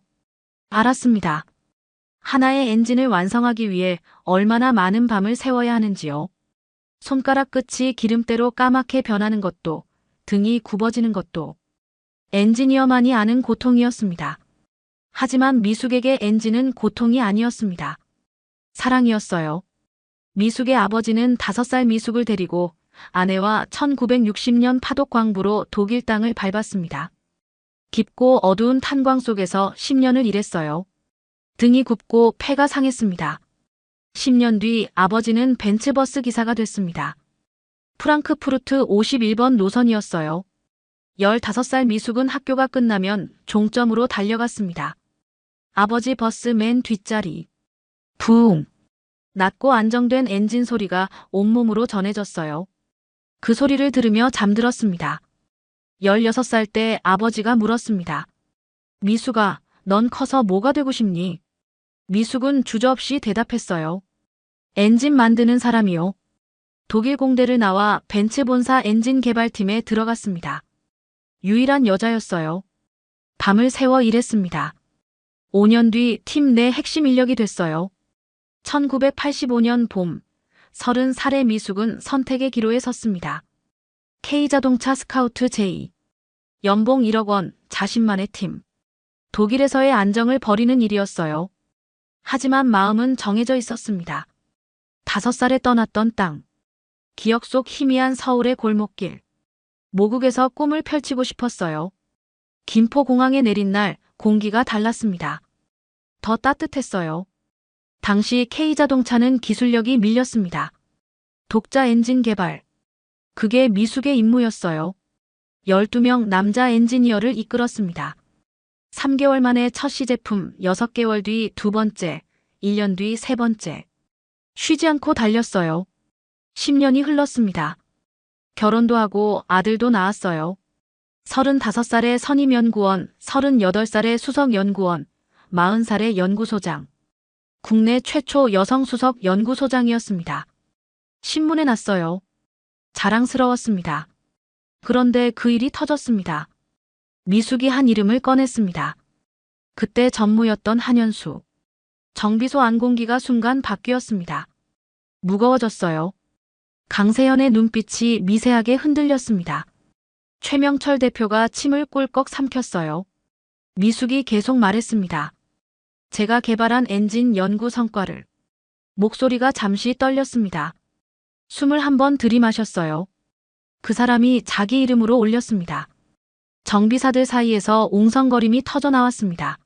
알았습니다. 하나의 엔진을 완성하기 위해 얼마나 많은 밤을 새워야 하는지요. 손가락 끝이 기름때로 까맣게 변하는 것도, 등이 굽어지는 것도 엔지니어만이 아는 고통이었습니다. 하지만 미숙에게 엔진은 고통이 아니었습니다. 사랑이었어요. 미숙의 아버지는 5살 미숙을 데리고 아내와 1960년 파독 광부로 독일 땅을 밟았습니다. 깊고 어두운 탄광 속에서 10년을 일했어요. 등이 굽고 폐가 상했습니다. 10년 뒤 아버지는 벤츠버스 기사가 됐습니다. 프랑크푸르트 51번 노선이었어요. 15살 미숙은 학교가 끝나면 종점으로 달려갔습니다. 아버지 버스 맨 뒷자리. 부웅. 낮고 안정된 엔진 소리가 온몸으로 전해졌어요. 그 소리를 들으며 잠들었습니다. 16살 때 아버지가 물었습니다. 미숙아, 넌 커서 뭐가 되고 싶니? 미숙은 주저없이 대답했어요. 엔진 만드는 사람이요. 독일 공대를 나와 벤츠 본사 엔진 개발팀에 들어갔습니다. 유일한 여자였어요. 밤을 새워 일했습니다. 5년 뒤 팀 내 핵심 인력이 됐어요. 1985년 봄, 30살의 미숙은 선택의 기로에 섰습니다. K자동차 스카우트 J. 연봉 1억 원, 자신만의 팀. 독일에서의 안정을 버리는 일이었어요. 하지만 마음은 정해져 있었습니다. 5살에 떠났던 땅. 기억 속 희미한 서울의 골목길. 모국에서 꿈을 펼치고 싶었어요. 김포공항에 내린 날 공기가 달랐습니다. 더 따뜻했어요. 당시 K자동차는 기술력이 밀렸습니다. 독자 엔진 개발, 그게 미숙의 임무였어요. 12명 남자 엔지니어를 이끌었습니다. 3개월 만에 첫 시제품, 6개월 뒤 두 번째, 1년 뒤 세 번째. 쉬지 않고 달렸어요. 10년이 흘렀습니다. 결혼도 하고 아들도 낳았어요. 35살의 선임연구원, 38살의 수석연구원, 40살의 연구소장. 국내 최초 여성 수석 연구소장이었습니다. 신문에 났어요. 자랑스러웠습니다. 그런데 그 일이 터졌습니다. 미숙이 한 이름을 꺼냈습니다. 그때 전무였던 한현수. 정비소 안공기가 순간 바뀌었습니다. 무거워졌어요. 강세현의 눈빛이 미세하게 흔들렸습니다. 최명철 대표가 침을 꿀꺽 삼켰어요. 미숙이 계속 말했습니다. 제가 개발한 엔진 연구 성과를. 목소리가 잠시 떨렸습니다. 숨을 한번 들이마셨어요. 그 사람이 자기 이름으로 올렸습니다. 정비사들 사이에서 웅성거림이 터져나왔습니다.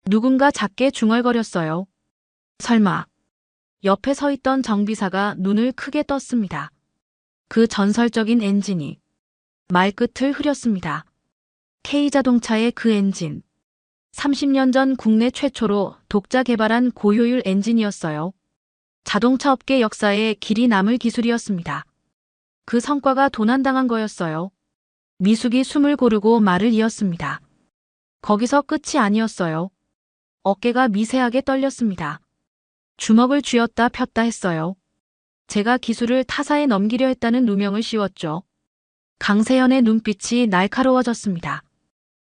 누군가 작게 중얼거렸어요. 설마. 옆에 서 있던 정비사가 눈을 크게 떴습니다. 그 전설적인 엔진이 말끝을 흐렸습니다. K자동차의 그 엔진. 30년 전 국내 최초로 독자 개발한 고효율 엔진이었어요. 자동차 업계 역사에 길이 남을 기술이었습니다. 그 성과가 도난당한 거였어요. 미숙이 숨을 고르고 말을 이었습니다. 거기서 끝이 아니었어요. 어깨가 미세하게 떨렸습니다. 주먹을 쥐었다 폈다 했어요. 제가 기술을 타사에 넘기려 했다는 누명을 씌웠죠. 강세현의 눈빛이 날카로워졌습니다.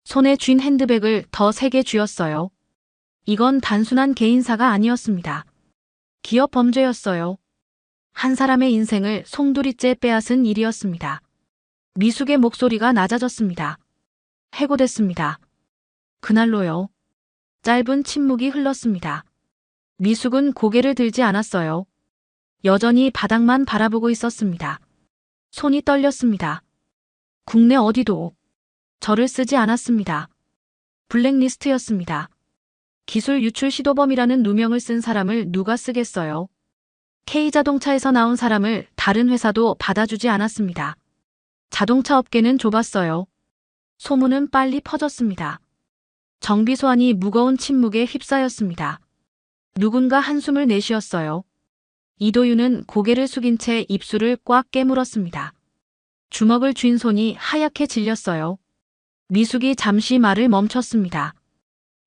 손에 쥔 핸드백을 더 세게 쥐었어요. 이건 단순한 개인사가 아니었습니다. 기업 범죄였어요. 한 사람의 인생을 송두리째 빼앗은 일이었습니다. 미숙의 목소리가 낮아졌습니다. 해고됐습니다. 그날로요. 짧은 침묵이 흘렀습니다. 미숙은 고개를 들지 않았어요. 여전히 바닥만 바라보고 있었습니다. 손이 떨렸습니다. 국내 어디도 저를 쓰지 않았습니다. 블랙리스트였습니다. 기술 유출 시도범이라는 누명을 쓴 사람을 누가 쓰겠어요? K자동차에서 나온 사람을 다른 회사도 받아주지 않았습니다. 자동차 업계는 좁았어요. 소문은 빨리 퍼졌습니다. 정비소환이 무거운 침묵에 휩싸였습니다. 누군가 한숨을 내쉬었어요. 이도윤은 고개를 숙인 채 입술을 꽉 깨물었습니다. 주먹을 쥔 손이 하얗게 질렸어요. 미숙이 잠시 말을 멈췄습니다.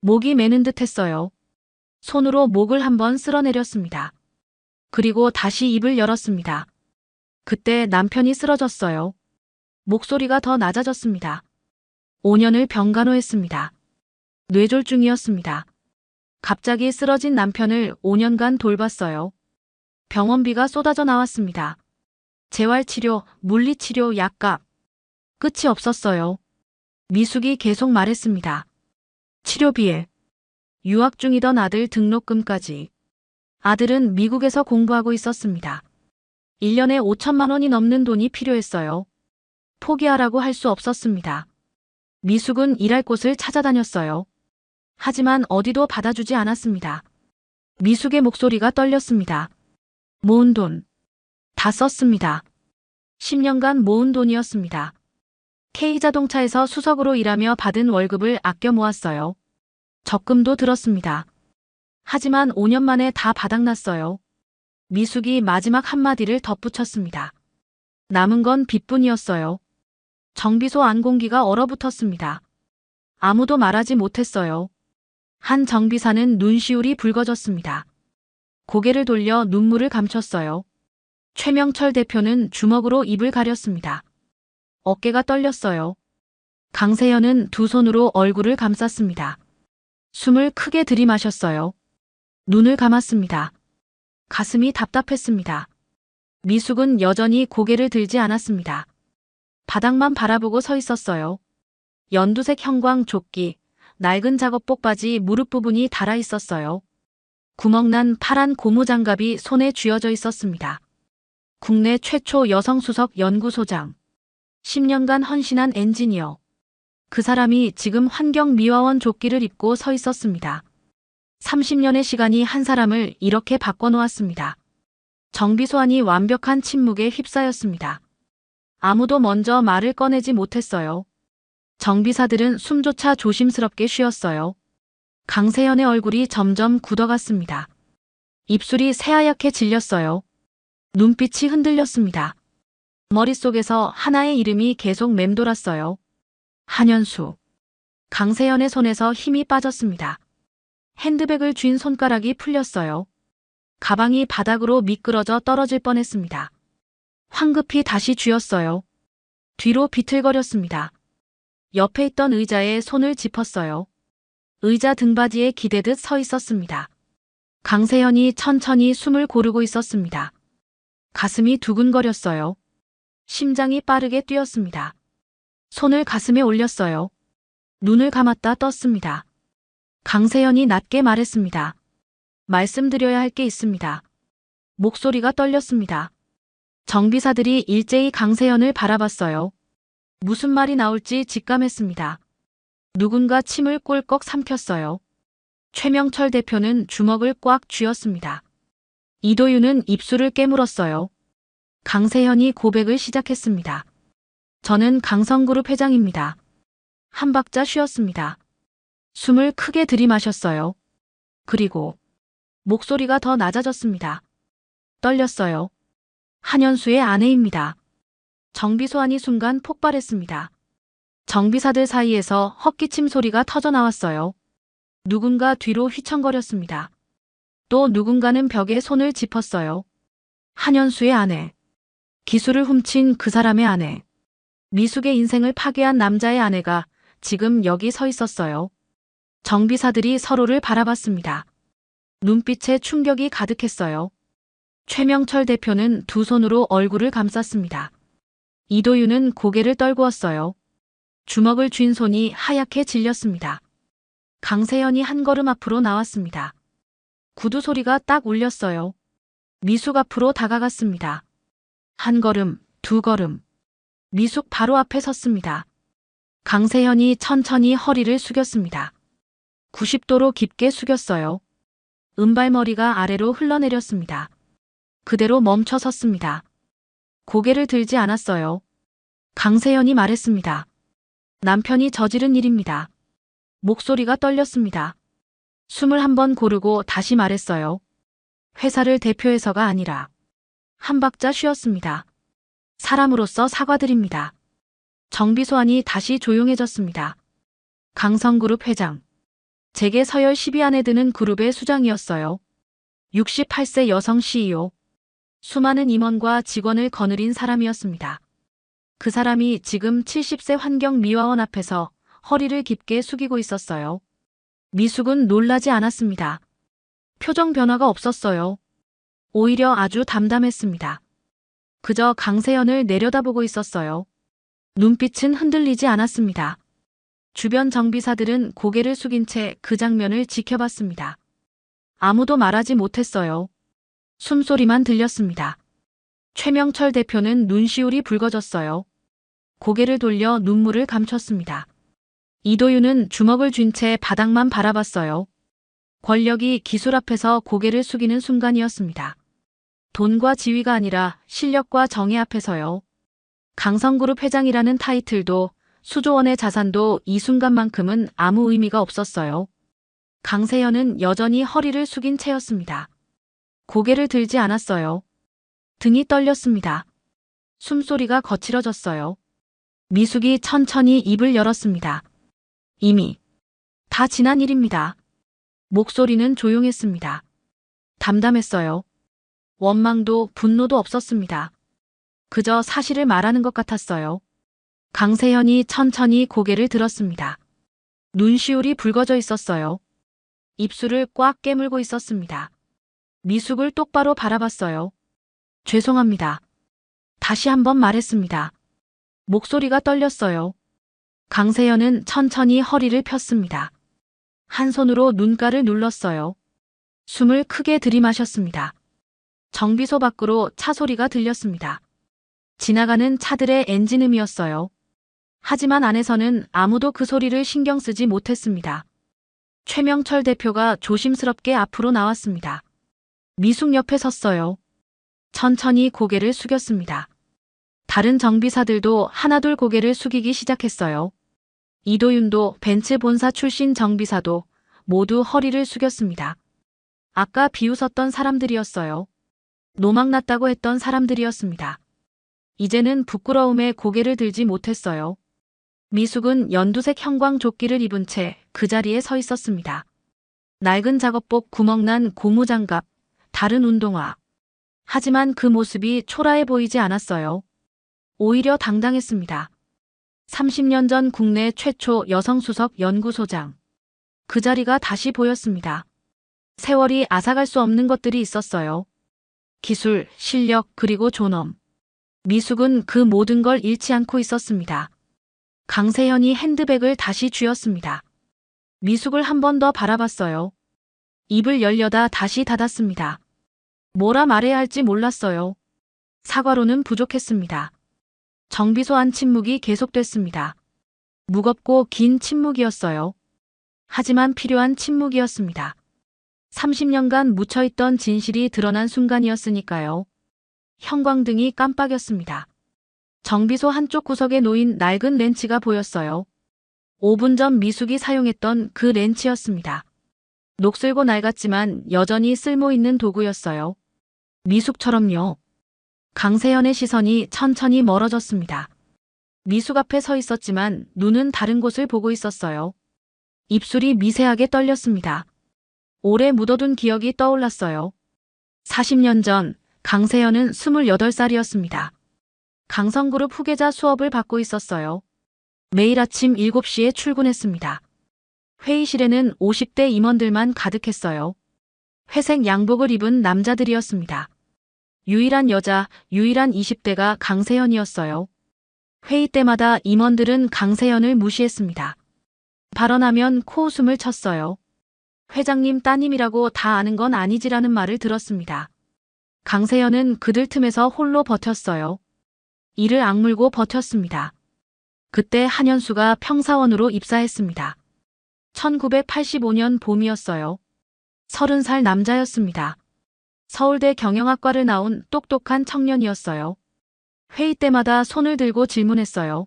목이 메는 듯 했어요. 손으로 목을 한번 쓸어내렸습니다. 그리고 다시 입을 열었습니다. 그때 남편이 쓰러졌어요. 목소리가 더 낮아졌습니다. 5년을 병간호했습니다. 뇌졸중이었습니다. 갑자기 쓰러진 남편을 5년간 돌봤어요. 병원비가 쏟아져 나왔습니다. 재활치료, 물리치료, 약값. 끝이 없었어요. 미숙이 계속 말했습니다. 치료비에 유학 중이던 아들 등록금까지. 아들은 미국에서 공부하고 있었습니다. 1년에 5천만 원이 넘는 돈이 필요했어요. 포기하라고 할 수 없었습니다. 미숙은 일할 곳을 찾아다녔어요. 하지만 어디도 받아주지 않았습니다. 미숙의 목소리가 떨렸습니다. 모은 돈. 다 썼습니다. 10년간 모은 돈이었습니다. K자동차에서 수석으로 일하며 받은 월급을 아껴 모았어요. 적금도 들었습니다. 하지만 5년 만에 다 바닥났어요. 미숙이 마지막 한마디를 덧붙였습니다. 남은 건 빚뿐이었어요. 정비소 안공기가 얼어붙었습니다. 아무도 말하지 못했어요. 한 정비사는 눈시울이 붉어졌습니다. 고개를 돌려 눈물을 감췄어요. 최명철 대표는 주먹으로 입을 가렸습니다. 어깨가 떨렸어요. 강세현은 두 손으로 얼굴을 감쌌습니다. 숨을 크게 들이마셨어요. 눈을 감았습니다. 가슴이 답답했습니다. 미숙은 여전히 고개를 들지 않았습니다. 바닥만 바라보고 서 있었어요. 연두색 형광 조끼, 낡은 작업복 바지 무릎 부분이 닳아 있었어요. 구멍난 파란 고무장갑이 손에 쥐어져 있었습니다. 국내 최초 여성 수석 연구소장. 10년간 헌신한 엔지니어. 그 사람이 지금 환경미화원 조끼를 입고 서 있었습니다. 30년의 시간이 한 사람을 이렇게 바꿔놓았습니다. 정비소환이 완벽한 침묵에 휩싸였습니다. 아무도 먼저 말을 꺼내지 못했어요. 정비사들은 숨조차 조심스럽게 쉬었어요. 강세연의 얼굴이 점점 굳어갔습니다. 입술이 새하얗게 질렸어요. 눈빛이 흔들렸습니다. 머릿속에서 하나의 이름이 계속 맴돌았어요. 한현수. 강세연의 손에서 힘이 빠졌습니다. 핸드백을 쥔 손가락이 풀렸어요. 가방이 바닥으로 미끄러져 떨어질 뻔했습니다. 황급히 다시 쥐었어요. 뒤로 비틀거렸습니다. 옆에 있던 의자에 손을 짚었어요. 의자 등받이에 기대듯 서 있었습니다. 강세연이 천천히 숨을 고르고 있었습니다. 가슴이 두근거렸어요. 심장이 빠르게 뛰었습니다. 손을 가슴에 올렸어요. 눈을 감았다 떴습니다. 강세연이 낮게 말했습니다. 말씀드려야 할 게 있습니다. 목소리가 떨렸습니다. 정비사들이 일제히 강세연을 바라봤어요. 무슨 말이 나올지 직감했습니다. 누군가 침을 꼴꺽 삼켰어요. 최명철 대표는 주먹을 꽉 쥐었습니다. 이도윤은 입술을 깨물었어요. 강세현이 고백을 시작했습니다. 저는 강성그룹 회장입니다. 한 박자 쉬었습니다. 숨을 크게 들이마셨어요. 그리고 목소리가 더 낮아졌습니다. 떨렸어요. 한현수의 아내입니다. 정비소환이 순간 폭발했습니다. 정비사들 사이에서 헛기침 소리가 터져 나왔어요. 누군가 뒤로 휘청거렸습니다. 또 누군가는 벽에 손을 짚었어요. 한현수의 아내. 기술을 훔친 그 사람의 아내. 미숙의 인생을 파괴한 남자의 아내가 지금 여기 서 있었어요. 정비사들이 서로를 바라봤습니다. 눈빛에 충격이 가득했어요. 최명철 대표는 두 손으로 얼굴을 감쌌습니다. 이도윤은 고개를 떨구었어요. 주먹을 쥔 손이 하얗게 질렸습니다. 강세연이 한 걸음 앞으로 나왔습니다. 구두 소리가 딱 울렸어요. 미숙 앞으로 다가갔습니다. 한 걸음, 두 걸음. 미숙 바로 앞에 섰습니다. 강세연이 천천히 허리를 숙였습니다. 90도로 깊게 숙였어요. 은발머리가 아래로 흘러내렸습니다. 그대로 멈춰 섰습니다. 고개를 들지 않았어요. 강세연이 말했습니다. 남편이 저지른 일입니다. 목소리가 떨렸습니다. 숨을 한 번 고르고 다시 말했어요. 회사를 대표해서가 아니라. 한 박자 쉬었습니다. 사람으로서 사과드립니다. 정비소환이 다시 조용해졌습니다. 강성그룹 회장. 제게 서열 10위 안에 드는 그룹의 수장이었어요. 68세 여성 CEO. 수많은 임원과 직원을 거느린 사람이었습니다. 그 사람이 지금 70세 환경미화원 앞에서 허리를 깊게 숙이고 있었어요. 미숙은 놀라지 않았습니다. 표정 변화가 없었어요. 오히려 아주 담담했습니다. 그저 강세연을 내려다보고 있었어요. 눈빛은 흔들리지 않았습니다. 주변 정비사들은 고개를 숙인 채 그 장면을 지켜봤습니다. 아무도 말하지 못했어요. 숨소리만 들렸습니다. 최명철 대표는 눈시울이 붉어졌어요. 고개를 돌려 눈물을 감췄습니다. 이도윤은 주먹을 쥔 채 바닥만 바라봤어요. 권력이 기술 앞에서 고개를 숙이는 순간이었습니다. 돈과 지위가 아니라 실력과 정의 앞에서요. 강성그룹 회장이라는 타이틀도 수조 원의 자산도 이 순간만큼은 아무 의미가 없었어요. 강세연은 여전히 허리를 숙인 채였습니다. 고개를 들지 않았어요. 등이 떨렸습니다. 숨소리가 거칠어졌어요. 미숙이 천천히 입을 열었습니다. 이미 다 지난 일입니다. 목소리는 조용했습니다. 담담했어요. 원망도 분노도 없었습니다. 그저 사실을 말하는 것 같았어요. 강세현이 천천히 고개를 들었습니다. 눈시울이 붉어져 있었어요. 입술을 꽉 깨물고 있었습니다. 미숙을 똑바로 바라봤어요. 죄송합니다. 다시 한번 말했습니다. 목소리가 떨렸어요. 강세연은 천천히 허리를 폈습니다. 한 손으로 눈가를 눌렀어요. 숨을 크게 들이마셨습니다. 정비소 밖으로 차 소리가 들렸습니다. 지나가는 차들의 엔진음이었어요. 하지만 안에서는 아무도 그 소리를 신경 쓰지 못했습니다. 최명철 대표가 조심스럽게 앞으로 나왔습니다. 미숙 옆에 섰어요. 천천히 고개를 숙였습니다. 다른 정비사들도 하나둘 고개를 숙이기 시작했어요. 이도윤도 벤츠 본사 출신 정비사도 모두 허리를 숙였습니다. 아까 비웃었던 사람들이었어요. 노망났다고 했던 사람들이었습니다. 이제는 부끄러움에 고개를 들지 못했어요. 미숙은 연두색 형광 조끼를 입은 채 그 자리에 서 있었습니다. 낡은 작업복, 구멍난 고무장갑, 다른 운동화. 하지만 그 모습이 초라해 보이지 않았어요. 오히려 당당했습니다. 30년 전 국내 최초 여성 수석 연구소장. 그 자리가 다시 보였습니다. 세월이 앗아갈 수 없는 것들이 있었어요. 기술, 실력, 그리고 존엄. 미숙은 그 모든 걸 잃지 않고 있었습니다. 강세현이 핸드백을 다시 쥐었습니다. 미숙을 한 번 더 바라봤어요. 입을 열려다 다시 닫았습니다. 뭐라 말해야 할지 몰랐어요. 사과로는 부족했습니다. 정비소 안 침묵이 계속됐습니다. 무겁고 긴 침묵이었어요. 하지만 필요한 침묵이었습니다. 30년간 묻혀있던 진실이 드러난 순간이었으니까요. 형광등이 깜빡였습니다. 정비소 한쪽 구석에 놓인 낡은 렌치가 보였어요. 5분 전 미숙이 사용했던 그 렌치였습니다. 녹슬고 낡았지만 여전히 쓸모있는 도구였어요. 미숙처럼요. 강세현의 시선이 천천히 멀어졌습니다. 미숙 앞에 서 있었지만 눈은 다른 곳을 보고 있었어요. 입술이 미세하게 떨렸습니다. 오래 묻어둔 기억이 떠올랐어요. 40년 전 강세현은 28살이었습니다. 강성그룹 후계자 수업을 받고 있었어요. 매일 아침 7시에 출근했습니다. 회의실에는 50대 임원들만 가득했어요. 회색 양복을 입은 남자들이었습니다. 유일한 여자, 유일한 20대가 강세현이었어요. 회의 때마다 임원들은 강세현을 무시했습니다. 발언하면 코웃음을 쳤어요. 회장님 따님이라고 다 아는 건 아니지라는 말을 들었습니다. 강세현은 그들 틈에서 홀로 버텼어요. 이를 악물고 버텼습니다. 그때 한현수가 평사원으로 입사했습니다. 1985년 봄이었어요. 30살 남자였습니다. 서울대 경영학과를 나온 똑똑한 청년이었어요. 회의 때마다 손을 들고 질문했어요.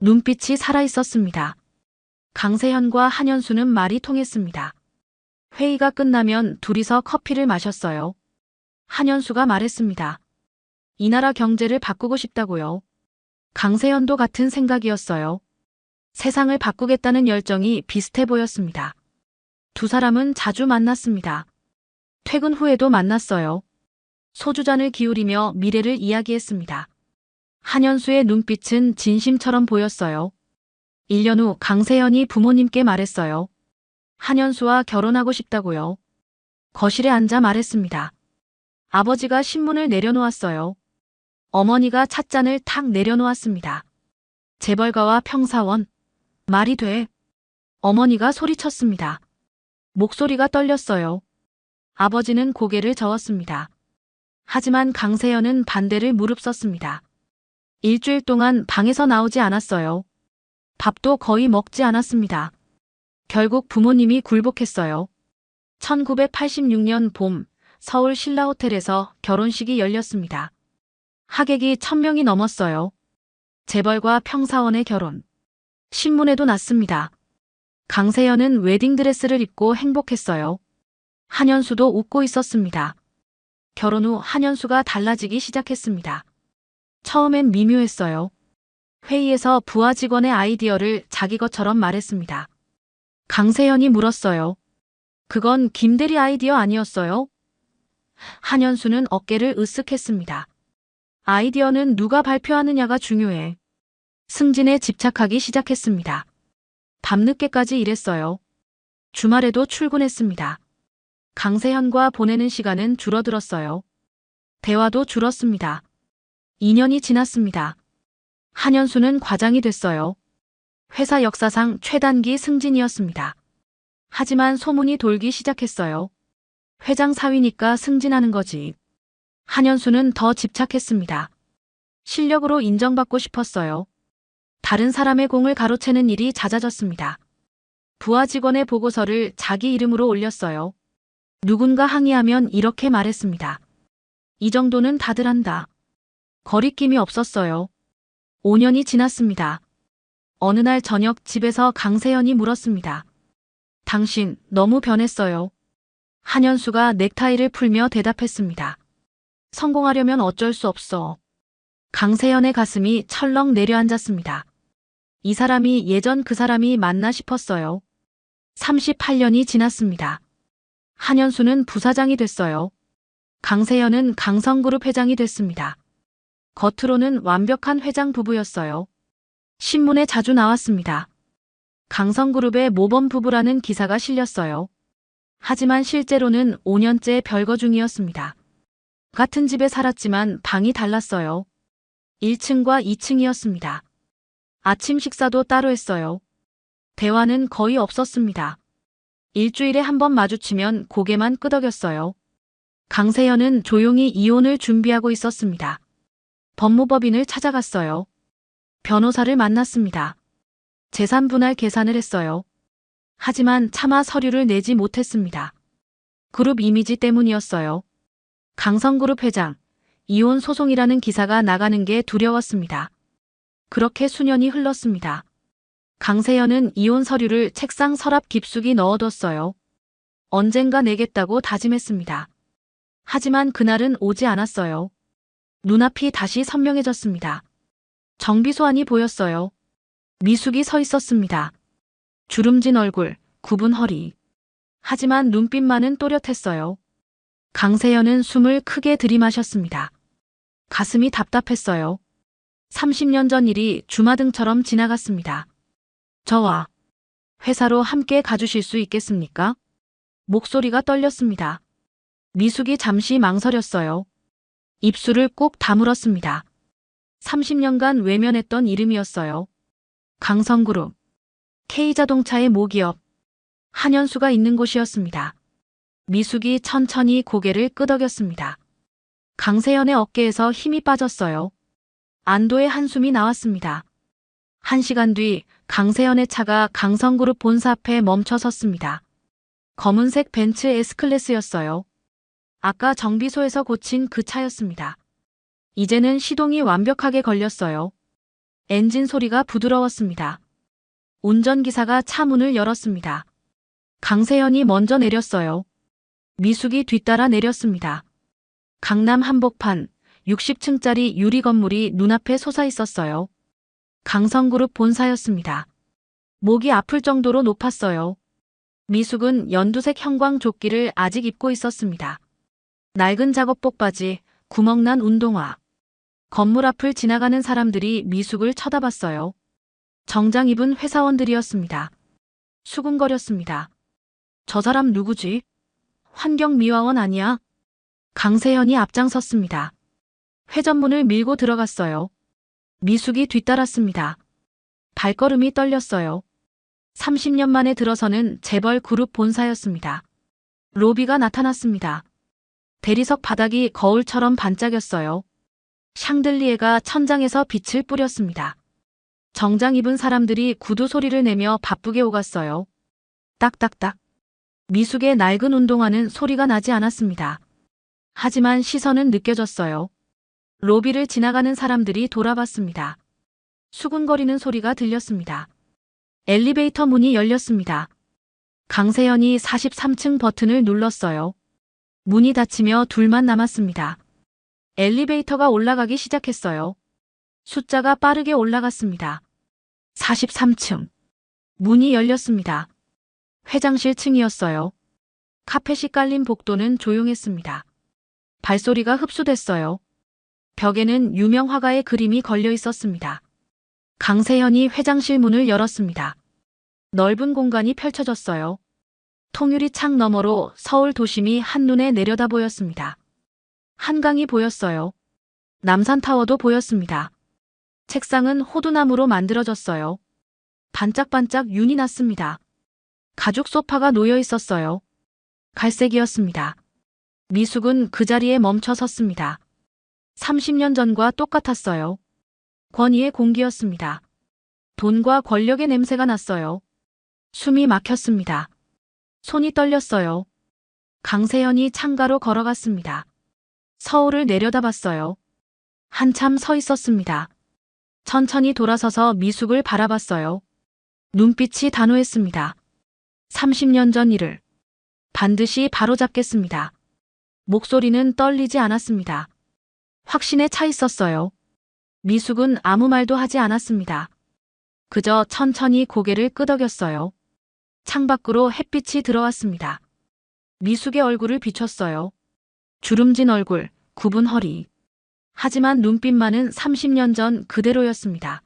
눈빛이 살아있었습니다. 강세현과 한현수는 말이 통했습니다. 회의가 끝나면 둘이서 커피를 마셨어요. 한현수가 말했습니다. 이 나라 경제를 바꾸고 싶다고요. 강세현도 같은 생각이었어요. 세상을 바꾸겠다는 열정이 비슷해 보였습니다. 두 사람은 자주 만났습니다. 퇴근 후에도 만났어요. 소주잔을 기울이며 미래를 이야기했습니다. 한현수의 눈빛은 진심처럼 보였어요. 1년 후 강세현이 부모님께 말했어요. 한현수와 결혼하고 싶다고요. 거실에 앉아 말했습니다. 아버지가 신문을 내려놓았어요. 어머니가 찻잔을 탁 내려놓았습니다. 재벌가와 평사원. 말이 돼. 어머니가 소리쳤습니다. 목소리가 떨렸어요. 아버지는 고개를 저었습니다. 하지만 강세현은 반대를 무릅썼습니다. 일주일 동안 방에서 나오지 않았어요. 밥도 거의 먹지 않았습니다. 결국 부모님이 굴복했어요. 1986년 봄 서울 신라호텔에서 결혼식이 열렸습니다. 하객이 1000명이 넘었어요. 재벌과 평사원의 결혼. 신문에도 났습니다. 강세현은 웨딩드레스를 입고 행복했어요. 한현수도 웃고 있었습니다. 결혼 후 한현수가 달라지기 시작했습니다. 처음엔 미묘했어요. 회의에서 부하 직원의 아이디어를 자기 것처럼 말했습니다. 강세현이 물었어요. 그건 김대리 아이디어 아니었어요? 한현수는 어깨를 으쓱했습니다. 아이디어는 누가 발표하느냐가 중요해. 승진에 집착하기 시작했습니다. 밤늦게까지 일했어요. 주말에도 출근했습니다. 강세현과 보내는 시간은 줄어들었어요. 대화도 줄었습니다. 2년이 지났습니다. 한현수는 과장이 됐어요. 회사 역사상 최단기 승진이었습니다. 하지만 소문이 돌기 시작했어요. 회장 사위니까 승진하는 거지. 한현수는 더 집착했습니다. 실력으로 인정받고 싶었어요. 다른 사람의 공을 가로채는 일이 잦아졌습니다. 부하 직원의 보고서를 자기 이름으로 올렸어요. 누군가 항의하면 이렇게 말했습니다. 이 정도는 다들 한다. 거리낌이 없었어요. 5년이 지났습니다. 어느 날 저녁 집에서 강세연이 물었습니다. 당신 너무 변했어요. 한현수가 넥타이를 풀며 대답했습니다. 성공하려면 어쩔 수 없어. 강세연의 가슴이 철렁 내려앉았습니다. 이 사람이 예전 그 사람이 맞나 싶었어요. 38년이 지났습니다. 한현수는 부사장이 됐어요. 강세연은 강성그룹 회장이 됐습니다. 겉으로는 완벽한 회장 부부였어요. 신문에 자주 나왔습니다. 강성그룹의 모범 부부라는 기사가 실렸어요. 하지만 실제로는 5년째 별거 중이었습니다. 같은 집에 살았지만 방이 달랐어요. 1층과 2층이었습니다. 아침 식사도 따로 했어요. 대화는 거의 없었습니다. 일주일에 한 번 마주치면 고개만 끄덕였어요. 강세연은 조용히 이혼을 준비하고 있었습니다. 법무법인을 찾아갔어요. 변호사를 만났습니다. 재산 분할 계산을 했어요. 하지만 차마 서류를 내지 못했습니다. 그룹 이미지 때문이었어요. 강성그룹 회장, 이혼 소송이라는 기사가 나가는 게 두려웠습니다. 그렇게 수년이 흘렀습니다. 강세연은 이혼 서류를 책상 서랍 깊숙이 넣어뒀어요. 언젠가 내겠다고 다짐했습니다. 하지만 그날은 오지 않았어요. 눈앞이 다시 선명해졌습니다. 정비소안이 보였어요. 미숙이 서 있었습니다. 주름진 얼굴, 굽은 허리. 하지만 눈빛만은 또렷했어요. 강세연은 숨을 크게 들이마셨습니다. 가슴이 답답했어요. 30년 전 일이 주마등처럼 지나갔습니다. 저와 회사로 함께 가주실 수 있겠습니까? 목소리가 떨렸습니다. 미숙이 잠시 망설였어요. 입술을 꼭 다물었습니다. 30년간 외면했던 이름이었어요. 강성그룹, K자동차의 모기업, 한현수가 있는 곳이었습니다. 미숙이 천천히 고개를 끄덕였습니다. 강세연의 어깨에서 힘이 빠졌어요. 안도의 한숨이 나왔습니다. 1시간 뒤 강세연의 차가 강성그룹 본사 앞에 멈춰 섰습니다. 검은색 벤츠 S클래스였어요. 아까 정비소에서 고친 그 차였습니다. 이제는 시동이 완벽하게 걸렸어요. 엔진 소리가 부드러웠습니다. 운전기사가 차 문을 열었습니다. 강세연이 먼저 내렸어요. 미숙이 뒤따라 내렸습니다. 강남 한복판 60층짜리 유리 건물이 눈앞에 솟아 있었어요. 강성그룹 본사였습니다. 목이 아플 정도로 높았어요. 미숙은 연두색 형광 조끼를 아직 입고 있었습니다. 낡은 작업복 바지, 구멍난 운동화. 건물 앞을 지나가는 사람들이 미숙을 쳐다봤어요. 정장 입은 회사원들이었습니다. 수군거렸습니다. 저 사람 누구지? 환경미화원 아니야? 강세연이 앞장섰습니다. 회전문을 밀고 들어갔어요. 미숙이 뒤따랐습니다. 발걸음이 떨렸어요. 30년 만에 들어서는 재벌 그룹 본사였습니다. 로비가 나타났습니다. 대리석 바닥이 거울처럼 반짝였어요. 샹들리에가 천장에서 빛을 뿌렸습니다. 정장 입은 사람들이 구두 소리를 내며 바쁘게 오갔어요. 딱딱딱. 미숙의 낡은 운동화는 소리가 나지 않았습니다. 하지만 시선은 느껴졌어요. 로비를 지나가는 사람들이 돌아봤습니다. 수군거리는 소리가 들렸습니다. 엘리베이터 문이 열렸습니다. 강세연이 43층 버튼을 눌렀어요. 문이 닫히며 둘만 남았습니다. 엘리베이터가 올라가기 시작했어요. 숫자가 빠르게 올라갔습니다. 43층. 문이 열렸습니다. 회장실 층이었어요. 카펫이 깔린 복도는 조용했습니다. 발소리가 흡수됐어요. 벽에는 유명 화가의 그림이 걸려 있었습니다. 강세연이 회장실 문을 열었습니다. 넓은 공간이 펼쳐졌어요. 통유리 창 너머로 서울 도심이 한눈에 내려다 보였습니다. 한강이 보였어요. 남산타워도 보였습니다. 책상은 호두나무로 만들어졌어요. 반짝반짝 윤이 났습니다. 가죽 소파가 놓여 있었어요. 갈색이었습니다. 미숙은 그 자리에 멈춰 섰습니다. 30년 전과 똑같았어요. 권위의 공기였습니다. 돈과 권력의 냄새가 났어요. 숨이 막혔습니다. 손이 떨렸어요. 강세연이 창가로 걸어갔습니다. 서울을 내려다봤어요. 한참 서 있었습니다. 천천히 돌아서서 미숙을 바라봤어요. 눈빛이 단호했습니다. 30년 전 일을 반드시 바로잡겠습니다. 목소리는 떨리지 않았습니다. 확신에 차 있었어요. 미숙은 아무 말도 하지 않았습니다. 그저 천천히 고개를 끄덕였어요. 창밖으로 햇빛이 들어왔습니다. 미숙의 얼굴을 비췄어요. 주름진 얼굴, 굽은 허리. 하지만 눈빛만은 30년 전 그대로였습니다.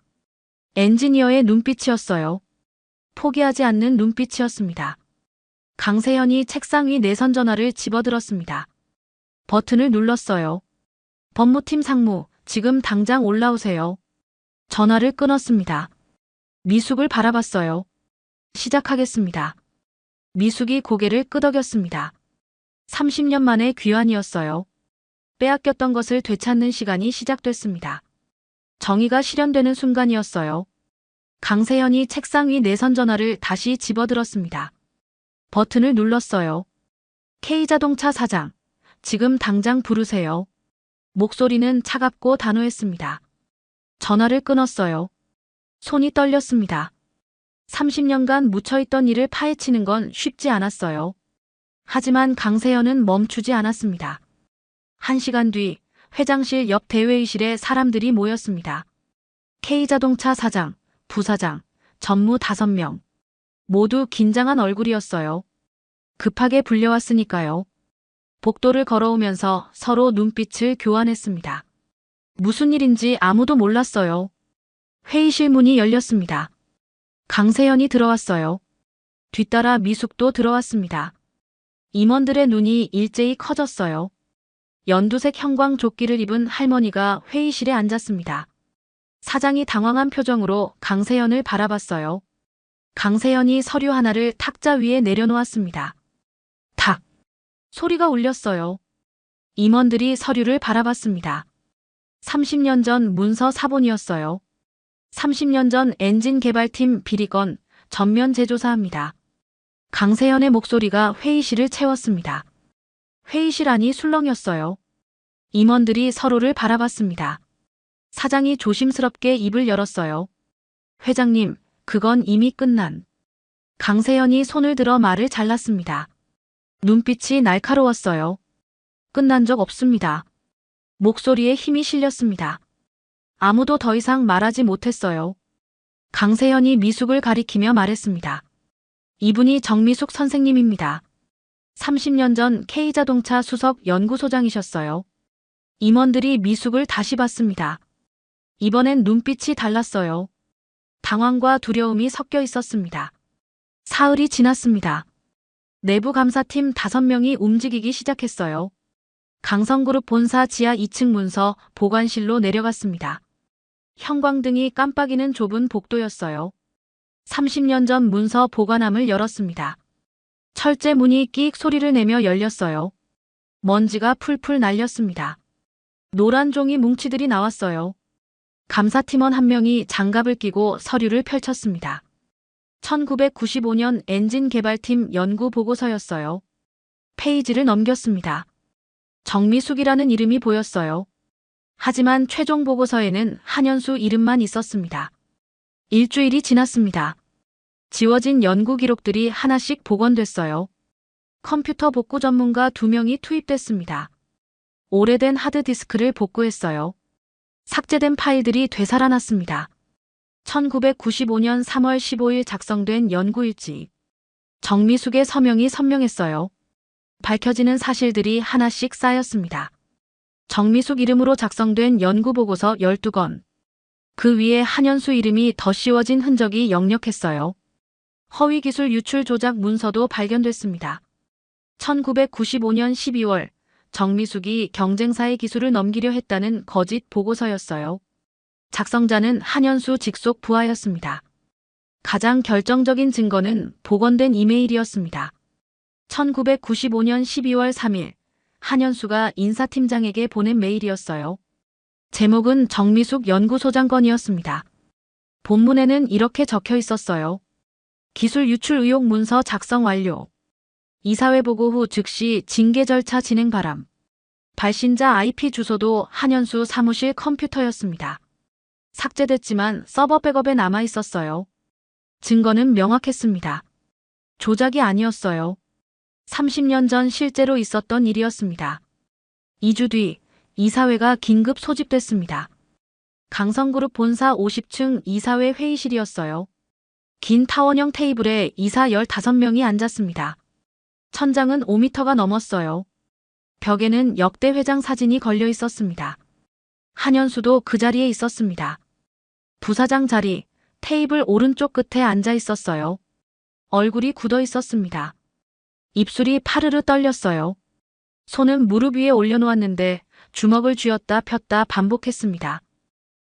엔지니어의 눈빛이었어요. 포기하지 않는 눈빛이었습니다. 강세현이 책상 위 내선 전화를 집어들었습니다. 버튼을 눌렀어요. 법무팀 상무, 지금 당장 올라오세요. 전화를 끊었습니다. 미숙을 바라봤어요. 시작하겠습니다. 미숙이 고개를 끄덕였습니다. 30년 만의 귀환이었어요. 빼앗겼던 것을 되찾는 시간이 시작됐습니다. 정의가 실현되는 순간이었어요. 강세현이 책상 위 내선 전화를 다시 집어들었습니다. 버튼을 눌렀어요. K자동차 사장, 지금 당장 부르세요. 목소리는 차갑고 단호했습니다. 전화를 끊었어요. 손이 떨렸습니다. 30년간 묻혀있던 일을 파헤치는 건 쉽지 않았어요. 하지만 강세현은 멈추지 않았습니다. 1시간 뒤 회장실 옆 대회의실에 사람들이 모였습니다. K자동차 사장, 부사장, 전무 5명. 모두 긴장한 얼굴이었어요. 급하게 불려왔으니까요. 복도를 걸어오면서 서로 눈빛을 교환했습니다. 무슨 일인지 아무도 몰랐어요. 회의실 문이 열렸습니다. 강세현이 들어왔어요. 뒤따라 미숙도 들어왔습니다. 임원들의 눈이 일제히 커졌어요. 연두색 형광 조끼를 입은 할머니가 회의실에 앉았습니다. 사장이 당황한 표정으로 강세현을 바라봤어요. 강세현이 서류 하나를 탁자 위에 내려놓았습니다. 탁! 소리가 울렸어요. 임원들이 서류를 바라봤습니다. 30년 전 문서 사본이었어요. 30년 전 엔진 개발팀 비리건 전면 재조사합니다. 강세현의 목소리가 회의실을 채웠습니다. 회의실 안이 술렁였어요. 임원들이 서로를 바라봤습니다. 사장이 조심스럽게 입을 열었어요. 회장님, 그건 이미 끝난. 강세현이 손을 들어 말을 잘랐습니다. 눈빛이 날카로웠어요. 끝난 적 없습니다. 목소리에 힘이 실렸습니다. 아무도 더 이상 말하지 못했어요. 강세현이 미숙을 가리키며 말했습니다. 이분이 정미숙 선생님입니다. 30년 전 K자동차 수석 연구소장이셨어요. 임원들이 미숙을 다시 봤습니다. 이번엔 눈빛이 달랐어요. 당황과 두려움이 섞여 있었습니다. 사흘이 지났습니다. 내부 감사팀 5명이 움직이기 시작했어요. 강성그룹 본사 지하 2층 문서 보관실로 내려갔습니다. 형광등이 깜빡이는 좁은 복도였어요. 30년 전 문서 보관함을 열었습니다. 철제 문이 끼익 소리를 내며 열렸어요. 먼지가 풀풀 날렸습니다. 노란 종이 뭉치들이 나왔어요. 감사팀원 한 명이 장갑을 끼고 서류를 펼쳤습니다. 1995년 엔진 개발팀 연구 보고서였어요. 페이지를 넘겼습니다. 정미숙이라는 이름이 보였어요. 하지만 최종 보고서에는 한현수 이름만 있었습니다. 일주일이 지났습니다. 지워진 연구 기록들이 하나씩 복원됐어요. 컴퓨터 복구 전문가 2명이 투입됐습니다. 오래된 하드디스크를 복구했어요. 삭제된 파일들이 되살아났습니다. 1995년 3월 15일 작성된 연구일지. 정미숙의 서명이 선명했어요. 밝혀지는 사실들이 하나씩 쌓였습니다. 정미숙 이름으로 작성된 연구보고서 12권. 그 위에 한현수 이름이 더 씌워진 흔적이 역력했어요. 허위기술 유출 조작 문서도 발견됐습니다. 1995년 12월 정미숙이 경쟁사의 기술을 넘기려 했다는 거짓 보고서였어요. 작성자는 한현수 직속 부하였습니다. 가장 결정적인 증거는 복원된 이메일이었습니다. 1995년 12월 3일 한현수가 인사팀장에게 보낸 메일이었어요. 제목은 정미숙 연구소장 건이었습니다. 본문에는 이렇게 적혀 있었어요. 기술 유출 의혹 문서 작성 완료. 이사회 보고 후 즉시 징계 절차 진행 바람. 발신자 IP 주소도 한현수 사무실 컴퓨터였습니다. 삭제됐지만 서버 백업에 남아 있었어요. 증거는 명확했습니다. 조작이 아니었어요. 30년 전 실제로 있었던 일이었습니다. 2주 뒤 이사회가 긴급 소집됐습니다. 강성그룹 본사 50층 이사회 회의실이었어요. 긴 타원형 테이블에 이사 15명이 앉았습니다. 천장은 5m가 넘었어요. 벽에는 역대 회장 사진이 걸려 있었습니다. 한현수도 그 자리에 있었습니다. 부사장 자리, 테이블 오른쪽 끝에 앉아 있었어요. 얼굴이 굳어 있었습니다. 입술이 파르르 떨렸어요. 손은 무릎 위에 올려놓았는데 주먹을 쥐었다 폈다 반복했습니다.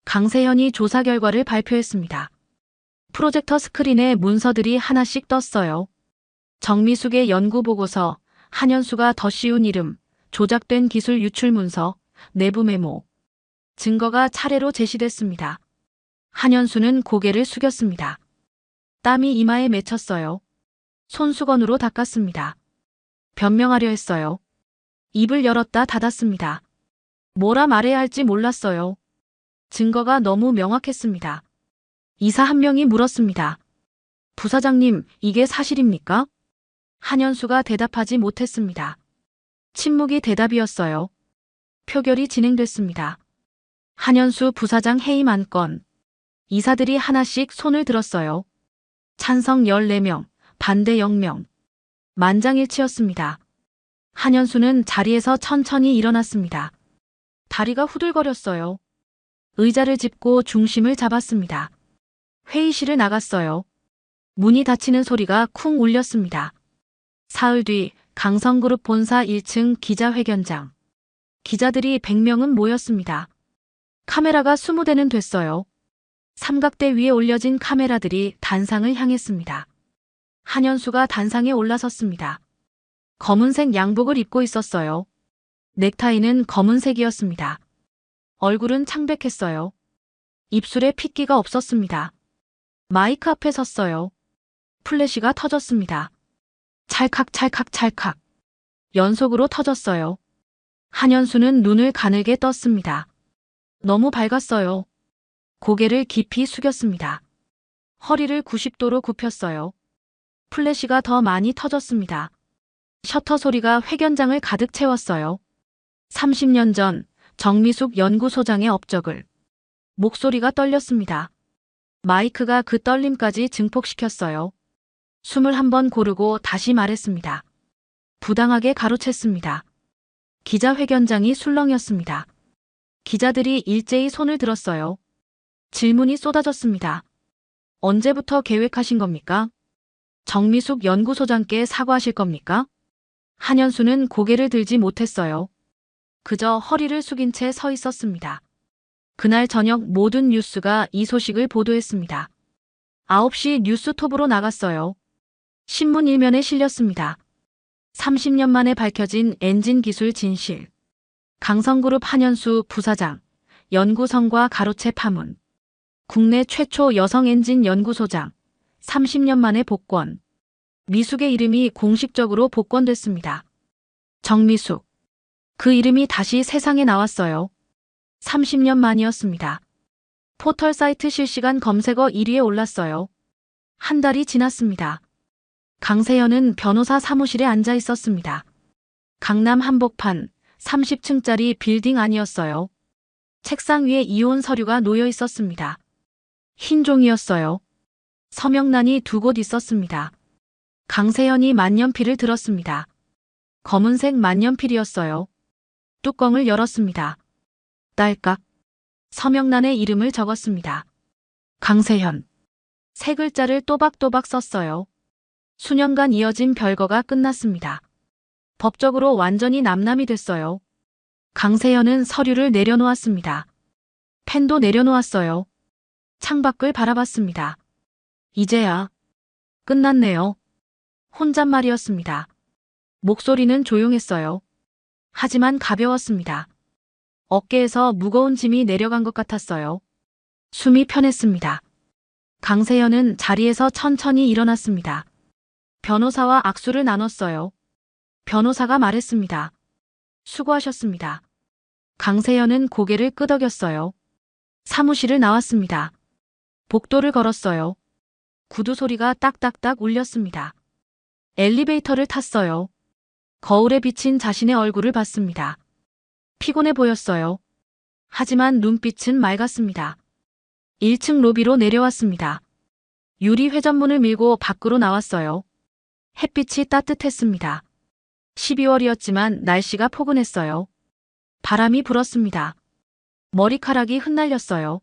강세현이 조사 결과를 발표했습니다. 프로젝터 스크린에 문서들이 하나씩 떴어요. 정미숙의 연구 보고서, 한현수가 더 씌운 이름, 조작된 기술 유출 문서, 내부 메모. 증거가 차례로 제시됐습니다. 한현수는 고개를 숙였습니다. 땀이 이마에 맺혔어요. 손수건으로 닦았습니다. 변명하려 했어요. 입을 열었다 닫았습니다. 뭐라 말해야 할지 몰랐어요. 증거가 너무 명확했습니다. 이사 한 명이 물었습니다. 부사장님, 이게 사실입니까? 한현수가 대답하지 못했습니다. 침묵이 대답이었어요. 표결이 진행됐습니다. 한현수 부사장 해임 안건. 이사들이 하나씩 손을 들었어요. 찬성 14명, 반대 0명. 만장일치였습니다. 한현수는 자리에서 천천히 일어났습니다. 다리가 후들거렸어요. 의자를 짚고 중심을 잡았습니다. 회의실을 나갔어요. 문이 닫히는 소리가 쿵 울렸습니다. 사흘 뒤 강성그룹 본사 1층 기자회견장. 기자들이 100명은 모였습니다. 카메라가 20대는 됐어요. 삼각대 위에 올려진 카메라들이 단상을 향했습니다. 한현수가 단상에 올라섰습니다. 검은색 양복을 입고 있었어요. 넥타이는 검은색이었습니다. 얼굴은 창백했어요. 입술에 핏기가 없었습니다. 마이크 앞에 섰어요. 플래시가 터졌습니다. 찰칵 찰칵 찰칵. 연속으로 터졌어요. 한현수는 눈을 가늘게 떴습니다. 너무 밝았어요. 고개를 깊이 숙였습니다. 허리를 90도로 굽혔어요. 플래시가 더 많이 터졌습니다. 셔터 소리가 회견장을 가득 채웠어요. 30년 전 정미숙 연구소장의 업적을. 목소리가 떨렸습니다. 마이크가 그 떨림까지 증폭시켰어요. 21번 고르고 다시 말했습니다. 부당하게 가로챘습니다. 기자회견장이 술렁였습니다. 기자들이 일제히 손을 들었어요. 질문이 쏟아졌습니다. 언제부터 계획하신 겁니까? 정미숙 연구소장께 사과하실 겁니까? 한현수는 고개를 들지 못했어요. 그저 허리를 숙인 채 서 있었습니다. 그날 저녁 모든 뉴스가 이 소식을 보도했습니다. 9시 뉴스톱으로 나갔어요. 신문 일면에 실렸습니다. 30년 만에 밝혀진 엔진 기술 진실. 강성그룹 한현수 부사장, 연구성과 가로채 파문. 국내 최초 여성 엔진 연구소장, 30년 만에 복권. 미숙의 이름이 공식적으로 복권됐습니다. 정미숙. 그 이름이 다시 세상에 나왔어요. 30년 만이었습니다. 포털 사이트 실시간 검색어 1위에 올랐어요. 한 달이 지났습니다. 강세현은 변호사 사무실에 앉아 있었습니다. 강남 한복판 30층짜리 빌딩 아니었어요. 책상 위에 이혼 서류가 놓여 있었습니다. 흰 종이였어요. 서명란이 2곳 있었습니다. 강세현이 만년필을 들었습니다. 검은색 만년필이었어요. 뚜껑을 열었습니다. 딸깍. 서명란에 이름을 적었습니다. 강세현. 세 글자를 또박또박 썼어요. 수년간 이어진 별거가 끝났습니다. 법적으로 완전히 남남이 됐어요. 강세현은 서류를 내려놓았습니다. 펜도 내려놓았어요. 창밖을 바라봤습니다. 이제야 끝났네요. 혼잣말이었습니다. 목소리는 조용했어요. 하지만 가벼웠습니다. 어깨에서 무거운 짐이 내려간 것 같았어요. 숨이 편했습니다. 강세현은 자리에서 천천히 일어났습니다. 변호사와 악수를 나눴어요. 변호사가 말했습니다. 수고하셨습니다. 강세현은 고개를 끄덕였어요. 사무실을 나왔습니다. 복도를 걸었어요. 구두 소리가 딱딱딱 울렸습니다. 엘리베이터를 탔어요. 거울에 비친 자신의 얼굴을 봤습니다. 피곤해 보였어요. 하지만 눈빛은 맑았습니다. 1층 로비로 내려왔습니다. 유리 회전문을 밀고 밖으로 나왔어요. 햇빛이 따뜻했습니다. 12월이었지만 날씨가 포근했어요. 바람이 불었습니다. 머리카락이 흩날렸어요.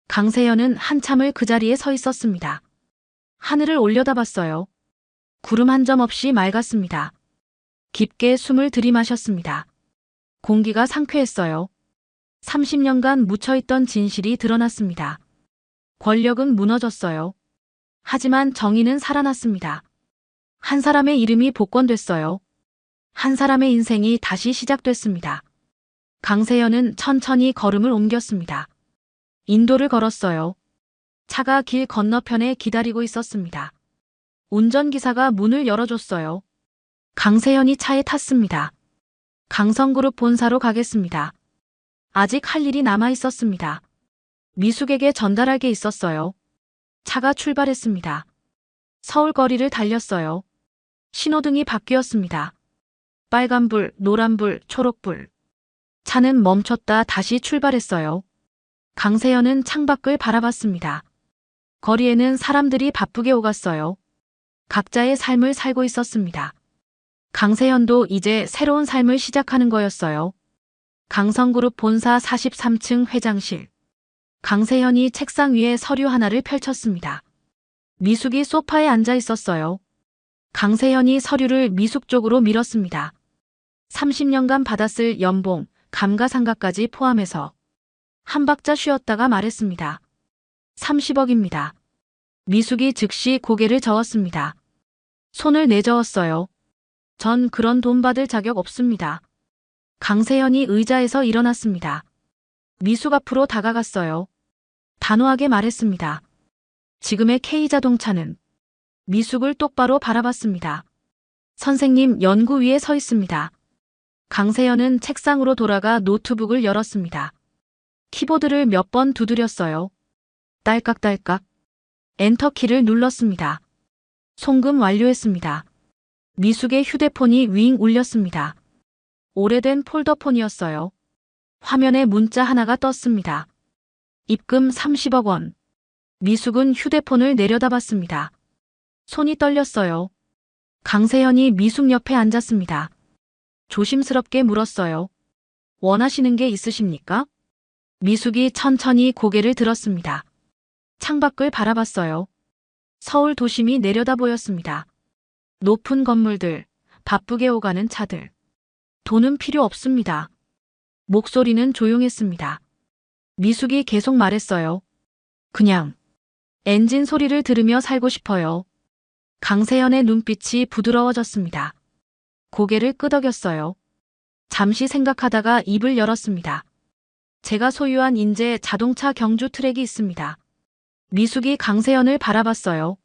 강세현은 한참을 그 자리에 서 있었습니다. 하늘을 올려다봤어요. 구름 한 점 없이 맑았습니다. 깊게 숨을 들이마셨습니다. 공기가 상쾌했어요. 30년간 묻혀있던 진실이 드러났습니다. 권력은 무너졌어요. 하지만 정의는 살아났습니다. 한 사람의 이름이 복권됐어요. 한 사람의 인생이 다시 시작됐습니다. 강세현은 천천히 걸음을 옮겼습니다. 인도를 걸었어요. 차가 길 건너편에 기다리고 있었습니다. 운전기사가 문을 열어줬어요. 강세현이 차에 탔습니다. 강성그룹 본사로 가겠습니다. 아직 할 일이 남아 있었습니다. 미숙에게 전달할 게 있었어요. 차가 출발했습니다. 서울 거리를 달렸어요. 신호등이 바뀌었습니다. 빨간불, 노란불, 초록불. 차는 멈췄다 다시 출발했어요. 강세현은 창밖을 바라봤습니다. 거리에는 사람들이 바쁘게 오갔어요. 각자의 삶을 살고 있었습니다. 강세현도 이제 새로운 삶을 시작하는 거였어요. 강성그룹 본사 43층 회장실. 강세현이 책상 위에 서류 하나를 펼쳤습니다. 미숙이 소파에 앉아 있었어요. 강세현이 서류를 미숙 쪽으로 밀었습니다. 30년간 받았을 연봉, 감가상각까지 포함해서 한 박자 쉬었다가 말했습니다. 30억입니다. 미숙이 즉시 고개를 저었습니다. 손을 내저었어요. 전 그런 돈 받을 자격 없습니다. 강세현이 의자에서 일어났습니다. 미숙 앞으로 다가갔어요. 단호하게 말했습니다. 지금의 K자동차는 미숙을 똑바로 바라봤습니다. 선생님 연구 위에 서 있습니다. 강세현은 책상으로 돌아가 노트북을 열었습니다. 키보드를 몇 번 두드렸어요. 딸깍딸깍. 엔터키를 눌렀습니다. 송금 완료했습니다. 미숙의 휴대폰이 윙 울렸습니다. 오래된 폴더폰이었어요. 화면에 문자 하나가 떴습니다. 입금 30억 원. 미숙은 휴대폰을 내려다봤습니다. 손이 떨렸어요. 강세현이 미숙 옆에 앉았습니다. 조심스럽게 물었어요. 원하시는 게 있으십니까? 미숙이 천천히 고개를 들었습니다. 창밖을 바라봤어요. 서울 도심이 내려다 보였습니다. 높은 건물들, 바쁘게 오가는 차들. 돈은 필요 없습니다. 목소리는 조용했습니다. 미숙이 계속 말했어요. 그냥 엔진 소리를 들으며 살고 싶어요. 강세현의 눈빛이 부드러워졌습니다. 고개를 끄덕였어요. 잠시 생각하다가 입을 열었습니다. 제가 소유한 인제 자동차 경주 트랙이 있습니다. 미숙이 강세현을 바라봤어요.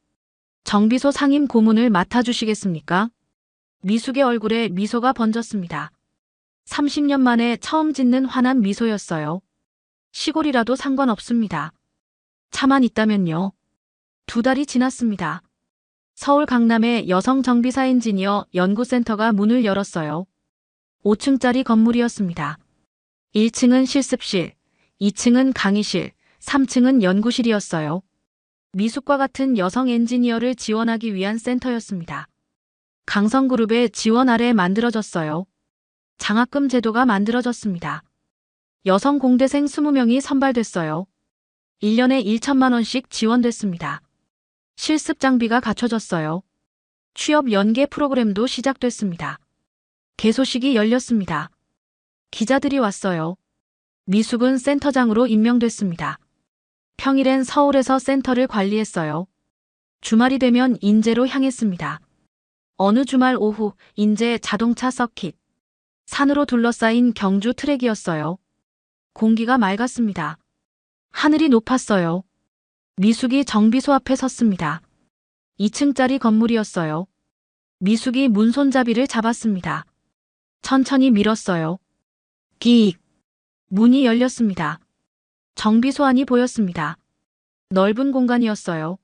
정비소 상임 고문을 맡아주시겠습니까? 미숙의 얼굴에 미소가 번졌습니다. 30년 만에 처음 짓는 환한 미소였어요. 시골이라도 상관없습니다. 차만 있다면요. 2달이 지났습니다. 서울 강남의 여성 정비사 엔지니어 연구센터가 문을 열었어요. 5층짜리 건물이었습니다. 1층은 실습실, 2층은 강의실, 3층은 연구실이었어요. 미숙과 같은 여성 엔지니어를 지원하기 위한 센터였습니다. 강성그룹의 지원 아래 만들어졌어요. 장학금 제도가 만들어졌습니다. 여성 공대생 20명이 선발됐어요. 1년에 1천만 원씩 지원됐습니다. 실습 장비가 갖춰졌어요. 취업 연계 프로그램도 시작됐습니다. 개소식이 열렸습니다. 기자들이 왔어요. 미숙은 센터장으로 임명됐습니다. 평일엔 서울에서 센터를 관리했어요. 주말이 되면 인제로 향했습니다. 어느 주말 오후 인제 자동차 서킷. 산으로 둘러싸인 경주 트랙이었어요. 공기가 맑았습니다. 하늘이 높았어요. 미숙이 정비소 앞에 섰습니다. 2층짜리 건물이었어요. 미숙이 문손잡이를 잡았습니다. 천천히 밀었어요. 끼익. 문이 열렸습니다. 정비소 안이 보였습니다. 넓은 공간이었어요.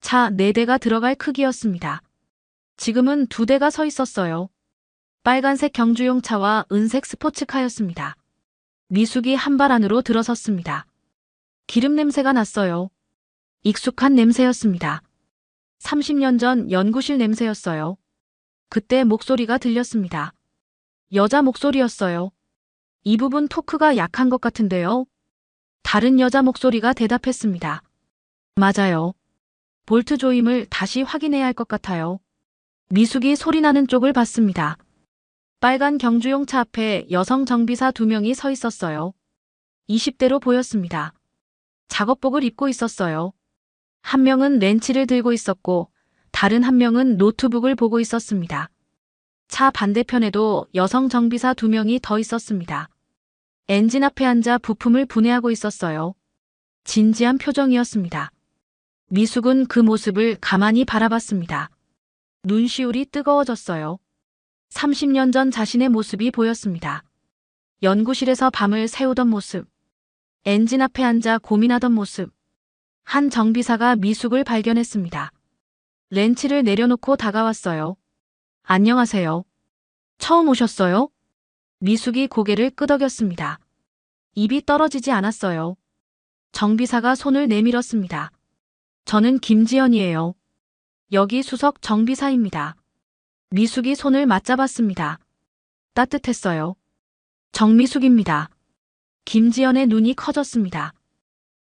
차 4대가 들어갈 크기였습니다. 지금은 2대가 서 있었어요. 빨간색 경주용 차와 은색 스포츠카였습니다. 미숙이 한 발 안으로 들어섰습니다. 기름 냄새가 났어요. 익숙한 냄새였습니다. 30년 전 연구실 냄새였어요. 그때 목소리가 들렸습니다. 여자 목소리였어요. 이 부분 토크가 약한 것 같은데요. 다른 여자 목소리가 대답했습니다. 맞아요. 볼트 조임을 다시 확인해야 할 것 같아요. 미숙이 소리나는 쪽을 봤습니다. 빨간 경주용 차 앞에 여성 정비사 2명이 서 있었어요. 20대로 보였습니다. 작업복을 입고 있었어요. 한 명은 렌치를 들고 있었고 다른 한 명은 노트북을 보고 있었습니다. 차 반대편에도 여성 정비사 2명이 더 있었습니다. 엔진 앞에 앉아 부품을 분해하고 있었어요. 진지한 표정이었습니다. 미숙은 그 모습을 가만히 바라봤습니다. 눈시울이 뜨거워졌어요. 30년 전 자신의 모습이 보였습니다. 연구실에서 밤을 새우던 모습, 엔진 앞에 앉아 고민하던 모습. 한 정비사가 미숙을 발견했습니다. 렌치를 내려놓고 다가왔어요. 안녕하세요. 처음 오셨어요? 미숙이 고개를 끄덕였습니다. 입이 떨어지지 않았어요. 정비사가 손을 내밀었습니다. 저는 김지연이에요. 여기 수석 정비사입니다. 미숙이 손을 맞잡았습니다. 따뜻했어요. 정미숙입니다. 김지연의 눈이 커졌습니다.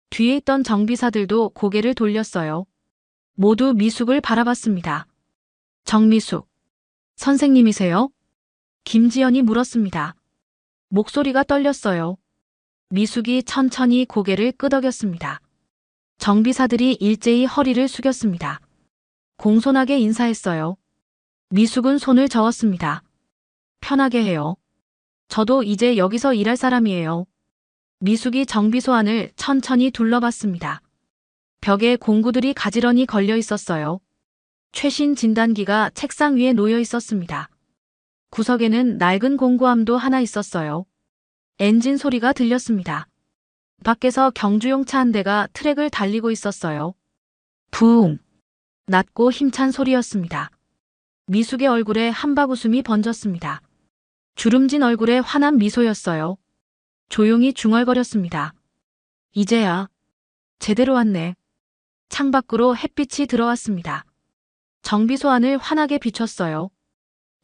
뒤에 있던 정비사들도 고개를 돌렸어요. 모두 미숙을 바라봤습니다. 정미숙. 선생님이세요? 김지연이 물었습니다. 목소리가 떨렸어요. 미숙이 천천히 고개를 끄덕였습니다. 정비사들이 일제히 허리를 숙였습니다. 공손하게 인사했어요. 미숙은 손을 저었습니다. 편하게 해요. 저도 이제 여기서 일할 사람이에요. 미숙이 정비소 안을 천천히 둘러봤습니다. 벽에 공구들이 가지런히 걸려 있었어요. 최신 진단기가 책상 위에 놓여 있었습니다. 구석에는 낡은 공구함도 하나 있었어요. 엔진 소리가 들렸습니다. 밖에서 경주용 차 한 대가 트랙을 달리고 있었어요. 부웅. 낮고 힘찬 소리였습니다. 미숙의 얼굴에 한바구음이 번졌습니다. 주름진 얼굴에 환한 미소였어요. 조용히 중얼거렸습니다. 이제야 제대로 왔네. 창밖으로 햇빛이 들어왔습니다. 정비소 안을 환하게 비췄어요.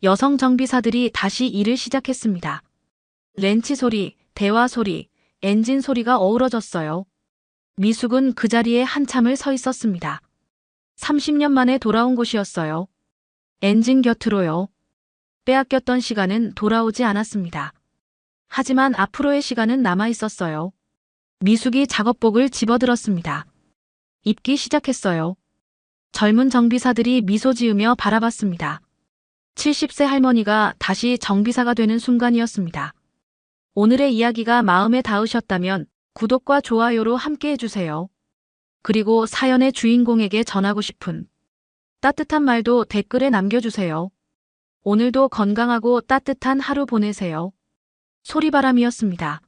여성 정비사들이 다시 일을 시작했습니다. 렌치 소리, 대화 소리, 엔진 소리가 어우러졌어요. 미숙은 그 자리에 한참을 서 있었습니다. 30년 만에 돌아온 곳이었어요. 엔진 곁으로요. 빼앗겼던 시간은 돌아오지 않았습니다. 하지만 앞으로의 시간은 남아 있었어요. 미숙이 작업복을 집어들었습니다. 입기 시작했어요. 젊은 정비사들이 미소 지으며 바라봤습니다. 70세 할머니가 다시 정비사가 되는 순간이었습니다. 오늘의 이야기가 마음에 닿으셨다면 구독과 좋아요로 함께 해주세요. 그리고 사연의 주인공에게 전하고 싶은 따뜻한 말도 댓글에 남겨주세요. 오늘도 건강하고 따뜻한 하루 보내세요. 소리바람이었습니다.